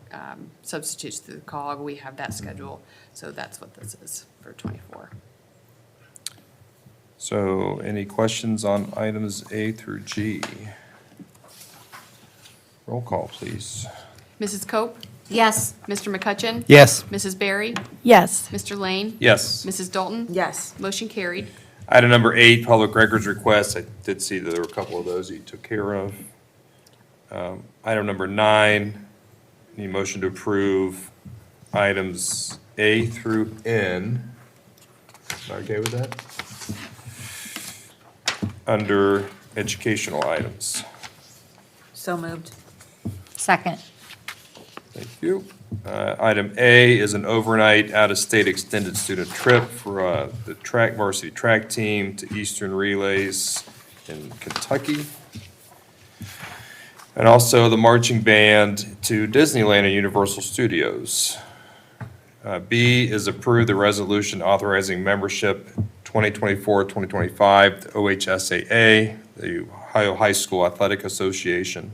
[SPEAKER 8] substitutes through the COG. We have that schedule. So that's what this is for '24.
[SPEAKER 1] So any questions on items A through G? Roll call, please.
[SPEAKER 8] Mrs. Cope?
[SPEAKER 3] Yes.
[SPEAKER 8] Mr. McCutcheon?
[SPEAKER 14] Yes.
[SPEAKER 8] Mrs. Berry?
[SPEAKER 11] Yes.
[SPEAKER 8] Mr. Lane?
[SPEAKER 1] Yes.
[SPEAKER 8] Mrs. Dalton?
[SPEAKER 12] Yes.
[SPEAKER 8] Motion carried.
[SPEAKER 1] Item number 8, public records requests. I did see that there were a couple of those that you took care of. Item number 9, need motion to approve items A through N. Am I okay with that? Under educational items.
[SPEAKER 12] So moved.
[SPEAKER 3] Second.
[SPEAKER 1] Thank you. Item A is an overnight out-of-state extended student trip for the varsity track team to Eastern Relays in Kentucky. And also the marching band to Disneyland and Universal Studios. B is approve the resolution authorizing membership 2024-2025 to OHSAA, the Ohio High School Athletic Association.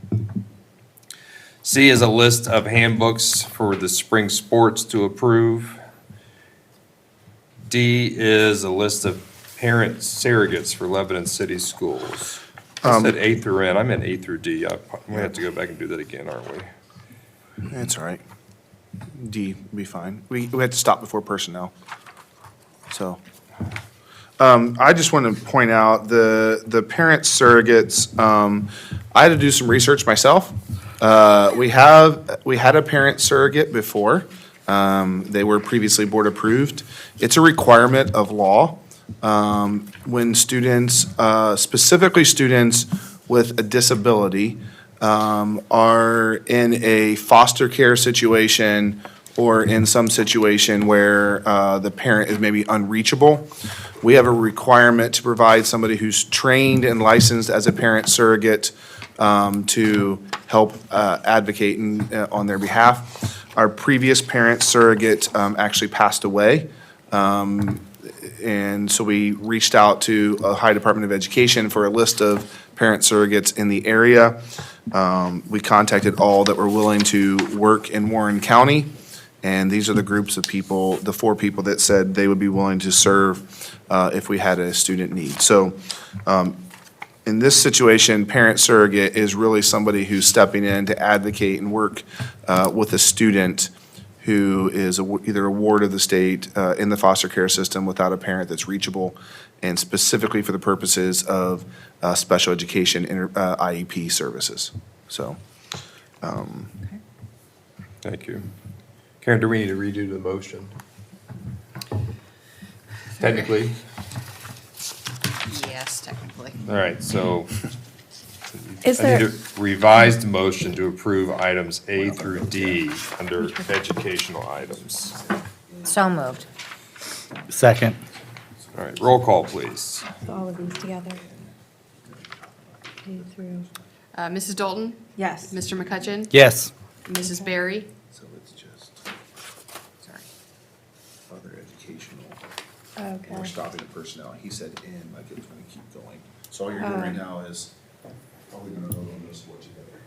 [SPEAKER 1] C is a list of handbooks for the spring sports to approve. D is a list of parent surrogates for Lebanon City Schools. I said A through N, I meant A through D. We have to go back and do that again, aren't we?
[SPEAKER 9] That's all right. D would be fine. We had to stop before personnel. So, I just want to point out the parent surrogates, I had to do some research myself. We had a parent surrogate before. They were previously board approved. It's a requirement of law. When students, specifically students with a disability, are in a foster care situation or in some situation where the parent is maybe unreachable, we have a requirement to provide somebody who's trained and licensed as a parent surrogate to help advocate on their behalf. Our previous parent surrogate actually passed away. And so we reached out to Ohio Department of Education for a list of parent surrogates in the area. We contacted all that were willing to work in Warren County. And these are the groups of people, the 4 people that said they would be willing to serve if we had a student need. So in this situation, parent surrogate is really somebody who's stepping in to advocate and work with a student who is either a ward of the state in the foster care system without a parent that's reachable, and specifically for the purposes of special education IEP services. So,
[SPEAKER 1] Thank you. Karen, do we need to redo the motion? Technically?
[SPEAKER 8] Yes, technically.
[SPEAKER 1] All right, so
[SPEAKER 11] Is
[SPEAKER 1] I need
[SPEAKER 11] there,
[SPEAKER 1] a revised motion to approve items A through D under educational items.
[SPEAKER 3] So moved.
[SPEAKER 14] Second.
[SPEAKER 1] All right, roll call, please.
[SPEAKER 11] all of these together? A through.
[SPEAKER 8] Mrs. Dalton?
[SPEAKER 12] Yes.
[SPEAKER 8] Mr. McCutcheon?
[SPEAKER 14] Yes.
[SPEAKER 8] Mrs. Berry?
[SPEAKER 9] so it's just
[SPEAKER 8] Sorry.
[SPEAKER 9] other educational.
[SPEAKER 11] Okay.
[SPEAKER 9] We're stopping at personnel. He said in, like it's gonna keep going. So all you're doing right now is, are we gonna vote on this board together?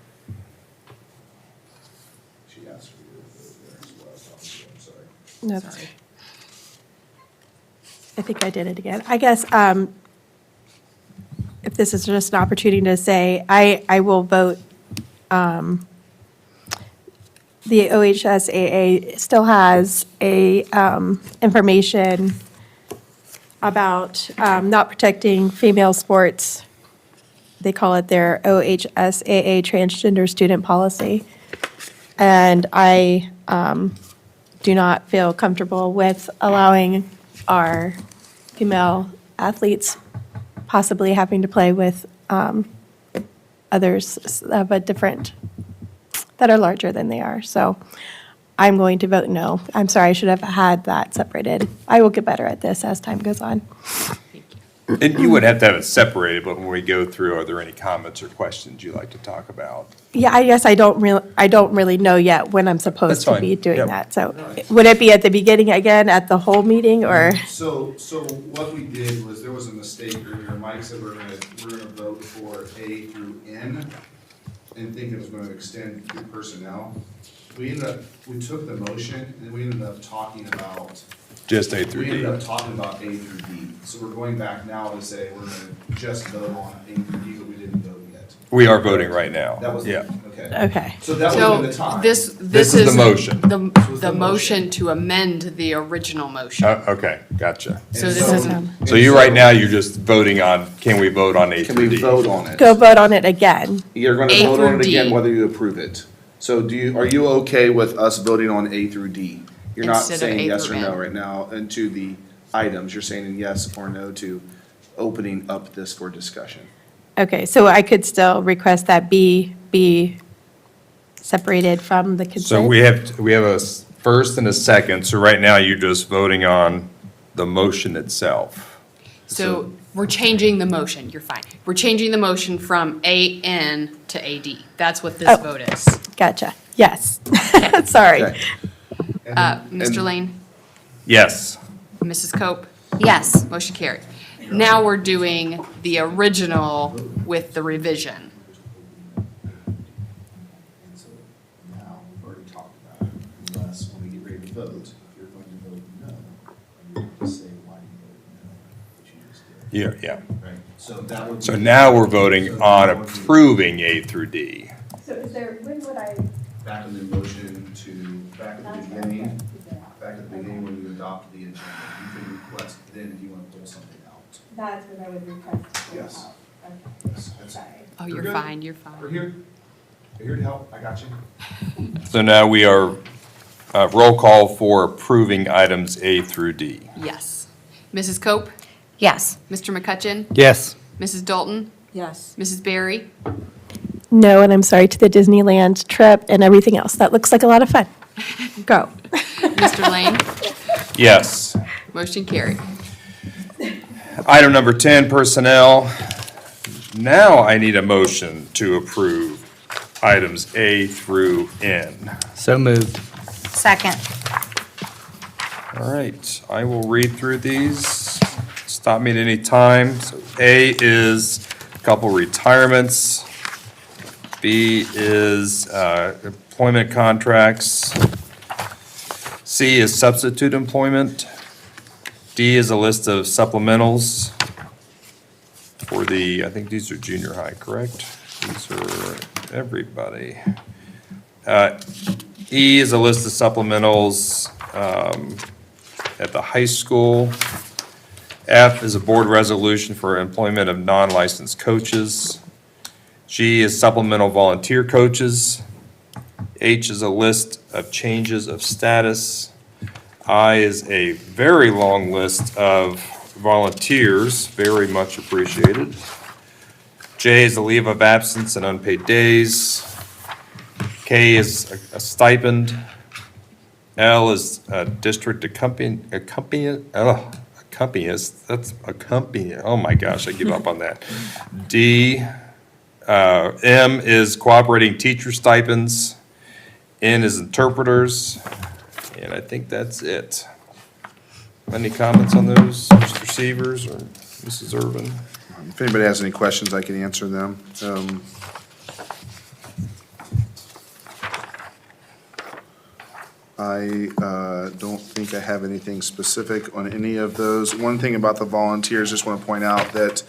[SPEAKER 9] She asked for you to vote there as well, so I'm sorry.
[SPEAKER 11] No,
[SPEAKER 8] Sorry.
[SPEAKER 11] I think I did it again. I guess if this is just an opportunity to say, I will vote, the OHSAA still has a information about not protecting female sports. They call it their OHSAA transgender student policy. And I do not feel comfortable with allowing our female athletes possibly having to play with others of a different, that are larger than they are. So I'm going to vote no. I'm sorry, I should have had that separated. I will get better at this as time goes on.
[SPEAKER 1] And you would have to have it separated, but when we go through, are there any comments or questions you'd like to talk about?
[SPEAKER 11] Yeah, I guess I don't really know yet when I'm supposed
[SPEAKER 1] That's
[SPEAKER 11] to
[SPEAKER 1] fine.
[SPEAKER 11] be doing
[SPEAKER 1] Yep.
[SPEAKER 11] that. So would it be at the beginning again, at the whole meeting, or?
[SPEAKER 9] So what we did was, there was a mistake earlier. Mike said we're gonna vote for A through N, and think it was gonna extend through personnel. We took the motion, and we ended up talking about,
[SPEAKER 1] Just A through
[SPEAKER 9] we ended
[SPEAKER 1] D.
[SPEAKER 9] up talking about A through D. So we're going back now to say we're gonna just vote on A through D, but we didn't vote yet.
[SPEAKER 1] We are voting right now.
[SPEAKER 9] That was,
[SPEAKER 1] Yeah.
[SPEAKER 9] okay.
[SPEAKER 11] Okay.
[SPEAKER 9] So that
[SPEAKER 8] So
[SPEAKER 9] was the time.
[SPEAKER 8] this
[SPEAKER 1] This is the motion.
[SPEAKER 8] The motion to amend the original motion.
[SPEAKER 1] Okay, gotcha.
[SPEAKER 8] So
[SPEAKER 9] And
[SPEAKER 8] this is,
[SPEAKER 1] So you, right now, you're just voting on, can we vote on A
[SPEAKER 9] Can
[SPEAKER 1] through
[SPEAKER 9] we
[SPEAKER 1] D?
[SPEAKER 9] vote on it?
[SPEAKER 11] Go vote on it again.
[SPEAKER 9] You're gonna
[SPEAKER 8] A
[SPEAKER 9] vote
[SPEAKER 8] through
[SPEAKER 9] on it again
[SPEAKER 8] D.
[SPEAKER 9] whether you approve it. So are you okay with us voting on A through D? You're not
[SPEAKER 8] Instead of
[SPEAKER 9] saying
[SPEAKER 8] A
[SPEAKER 9] yes or
[SPEAKER 8] through
[SPEAKER 9] no
[SPEAKER 8] N.
[SPEAKER 9] right now into the items, you're saying in yes or no to opening up this for discussion.
[SPEAKER 11] Okay, so I could still request that B be separated from the consent?
[SPEAKER 1] So we have a first and a second, so right now you're just voting on the motion itself.
[SPEAKER 8] so we're changing the motion, you're fine. We're changing the motion from AN to AD. That's what this
[SPEAKER 11] Oh.
[SPEAKER 8] vote is.
[SPEAKER 11] Gotcha, yes. Sorry.
[SPEAKER 9] Okay.
[SPEAKER 8] Mr. Lane?
[SPEAKER 1] Yes.
[SPEAKER 8] Mrs. Cope?
[SPEAKER 3] Yes.
[SPEAKER 8] Motion carried. Now we're doing the original with the revision.
[SPEAKER 9] And so now, we've already talked about it, unless when we get ready to vote, you're going to vote no. And you're going to say why you voted no, which you just did.
[SPEAKER 1] Yeah.
[SPEAKER 9] Right, so that would.
[SPEAKER 1] So
[SPEAKER 9] be-
[SPEAKER 1] now we're voting
[SPEAKER 9] so
[SPEAKER 1] on
[SPEAKER 9] that would be
[SPEAKER 1] approving A through D.
[SPEAKER 11] So is there, when would I?
[SPEAKER 9] Back in the motion to, back at the beginning, when you adopt the agenda, you can request then if you want to pull something out.
[SPEAKER 11] That's when I would request.
[SPEAKER 9] Yes. Yes, that's-
[SPEAKER 8] Oh,
[SPEAKER 9] You're
[SPEAKER 8] you're
[SPEAKER 9] good.
[SPEAKER 8] fine, you're
[SPEAKER 9] We're
[SPEAKER 8] fine.
[SPEAKER 9] here, we're here to help, I got you.
[SPEAKER 1] So now we are, roll call for approving items A through D.
[SPEAKER 8] Yes. Mrs. Cope?
[SPEAKER 3] Yes.
[SPEAKER 8] Mr. McCutcheon?
[SPEAKER 14] Yes.
[SPEAKER 8] Mrs. Dalton?
[SPEAKER 12] Yes.
[SPEAKER 8] Mrs. Berry?
[SPEAKER 11] No, and I'm sorry to the Disneyland trip and everything else. That looks like a lot of fun. Go.
[SPEAKER 8] Mr. Lane?
[SPEAKER 1] Yes.
[SPEAKER 8] Motion carried.
[SPEAKER 1] Item number 10, personnel. Now I need a motion to approve items A through N.
[SPEAKER 14] So moved.
[SPEAKER 3] Second.
[SPEAKER 1] All right, I will read through these. Stop me at any time. So A is a couple retirements. B is employment contracts. C is substitute employment. D is a list of supplementals. for the, I think these are junior high, correct? These are everybody. E is a list of supplementals at the high school. F is a board resolution for employment of non-licensed coaches. G is supplemental volunteer coaches. H is a list of changes of status. I is a very long list of volunteers, very much appreciated. J is a leave of absence and unpaid days. K is a stipend. L is a district accompanist, oh my gosh, I give up on that. D, M is cooperating teacher stipends. N is interpreters, and I think that's it. Any comments on those, Mr. Severs or Mrs. Irvin?
[SPEAKER 9] If anybody has any questions, I can answer them. I don't think I have anything specific on any of those. One thing about the volunteers, just want to point out that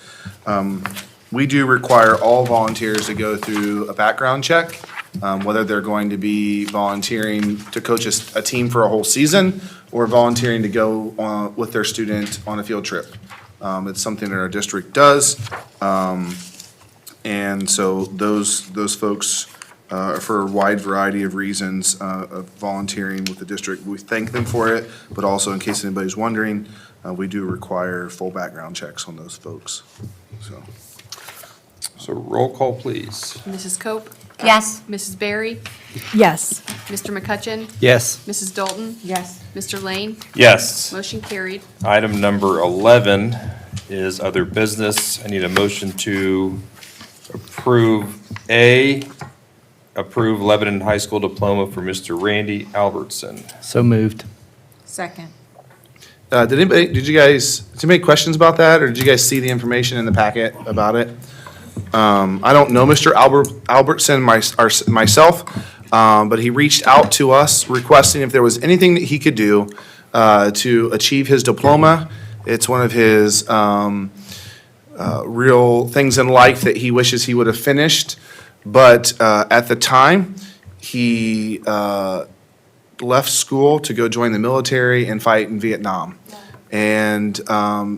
[SPEAKER 9] we do require all volunteers to go through a background check, whether they're going to be volunteering to coach a team for a whole season or volunteering to go with their student on a field trip. It's something that our district does. And so those folks, for a wide variety of reasons, of volunteering with the district, we thank them for it, but also in case anybody's wondering, we do require full background checks on those folks, so.
[SPEAKER 1] So roll call, please.
[SPEAKER 8] Mrs. Cope?
[SPEAKER 3] Yes.
[SPEAKER 8] Mrs. Berry?
[SPEAKER 11] Yes.
[SPEAKER 8] Mr. McCutcheon?
[SPEAKER 14] Yes.
[SPEAKER 8] Mrs. Dalton?
[SPEAKER 12] Yes.
[SPEAKER 8] Mr. Lane?
[SPEAKER 1] Yes.
[SPEAKER 8] Motion carried.
[SPEAKER 1] Item number 11 is other business. I need a motion to approve approve Lebanon High School diploma for Mr. Randy Albertson.
[SPEAKER 14] So moved.
[SPEAKER 12] Second.
[SPEAKER 9] Did you guys make questions about that, or did you guys see the information in the packet about it? I don't know Mr. Albertson myself, but he reached out to us requesting if there was anything that he could do to achieve his diploma. It's one of his real things in life that he wishes he would have finished. But at the time, he left school to go join the military and fight in Vietnam. And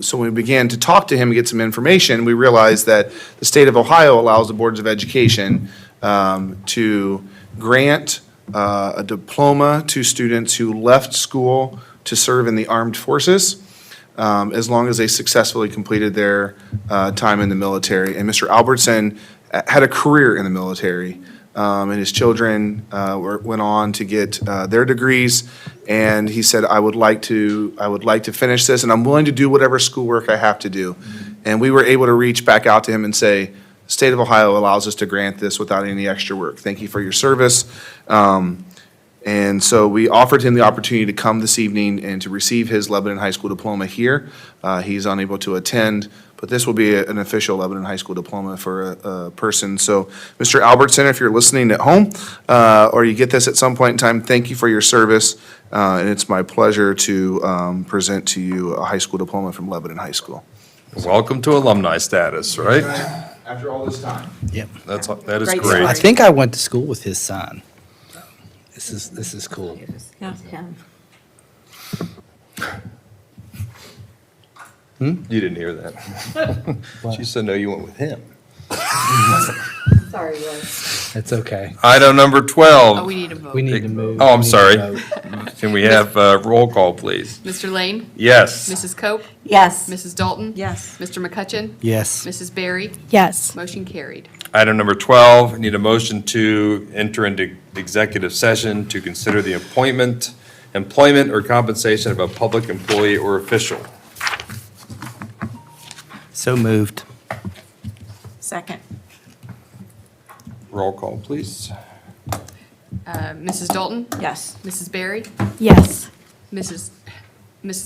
[SPEAKER 9] so when we began to talk to him and get some information, we realized that the state of Ohio allows the boards of education to grant a diploma to students who left school to serve in the armed forces, as long as they successfully completed their time in the military. And Mr. Albertson had a career in the military, and his children went on to get their degrees. And he said, I would like to finish this, and I'm willing to do whatever schoolwork I have to do. And we were able to reach back out to him and say, the state of Ohio allows us to grant this without any extra work. Thank you for your service. And so we offered him the opportunity to come this evening and to receive his Lebanon High School diploma here. He's unable to attend, but this will be an official Lebanon High School diploma for a person. So, Mr. Albertson, if you're listening at home, or you get this at some point in time, thank you for your service. And it's my pleasure to present to you a high school diploma from Lebanon High School.
[SPEAKER 1] Welcome to alumni status, right?
[SPEAKER 9] After all this time.
[SPEAKER 14] Yep.
[SPEAKER 1] That is
[SPEAKER 12] Great
[SPEAKER 1] great.
[SPEAKER 14] I think I went to school with his son. This is cool.
[SPEAKER 12] Yeah.
[SPEAKER 1] You didn't hear that. She said, no, you went with him.
[SPEAKER 3] Sorry, Roy.
[SPEAKER 14] It's okay.
[SPEAKER 1] Item number 12.
[SPEAKER 8] Oh, we need a vote.
[SPEAKER 14] We need to move.
[SPEAKER 1] Oh, I'm
[SPEAKER 14] We need
[SPEAKER 1] sorry.
[SPEAKER 14] to vote.
[SPEAKER 1] Can we have roll call, please?
[SPEAKER 8] Mr. Lane?
[SPEAKER 1] Yes.
[SPEAKER 8] Mrs. Cope?
[SPEAKER 3] Yes.
[SPEAKER 8] Mrs. Dalton?
[SPEAKER 12] Yes.
[SPEAKER 8] Mr. McCutcheon?
[SPEAKER 14] Yes.
[SPEAKER 8] Mrs. Berry?
[SPEAKER 11] Yes.
[SPEAKER 8] Motion carried.
[SPEAKER 1] Item number 12, I need a motion to enter into executive session to consider the employment or compensation of a public employee or official.
[SPEAKER 14] So moved.
[SPEAKER 12] Second.
[SPEAKER 1] Roll call, please.
[SPEAKER 8] Mrs. Dalton?
[SPEAKER 12] Yes.
[SPEAKER 8] Mrs. Berry?
[SPEAKER 11] Yes.
[SPEAKER 8] Mrs.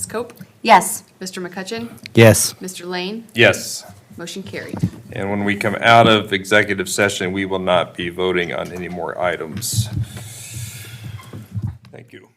[SPEAKER 8] Cope?
[SPEAKER 3] Yes.
[SPEAKER 8] Mr. McCutcheon?
[SPEAKER 14] Yes.
[SPEAKER 8] Mr. Lane?
[SPEAKER 1] Yes.
[SPEAKER 8] Motion carried.
[SPEAKER 1] And when we come out of executive session, we will not be voting on any more items. Thank you.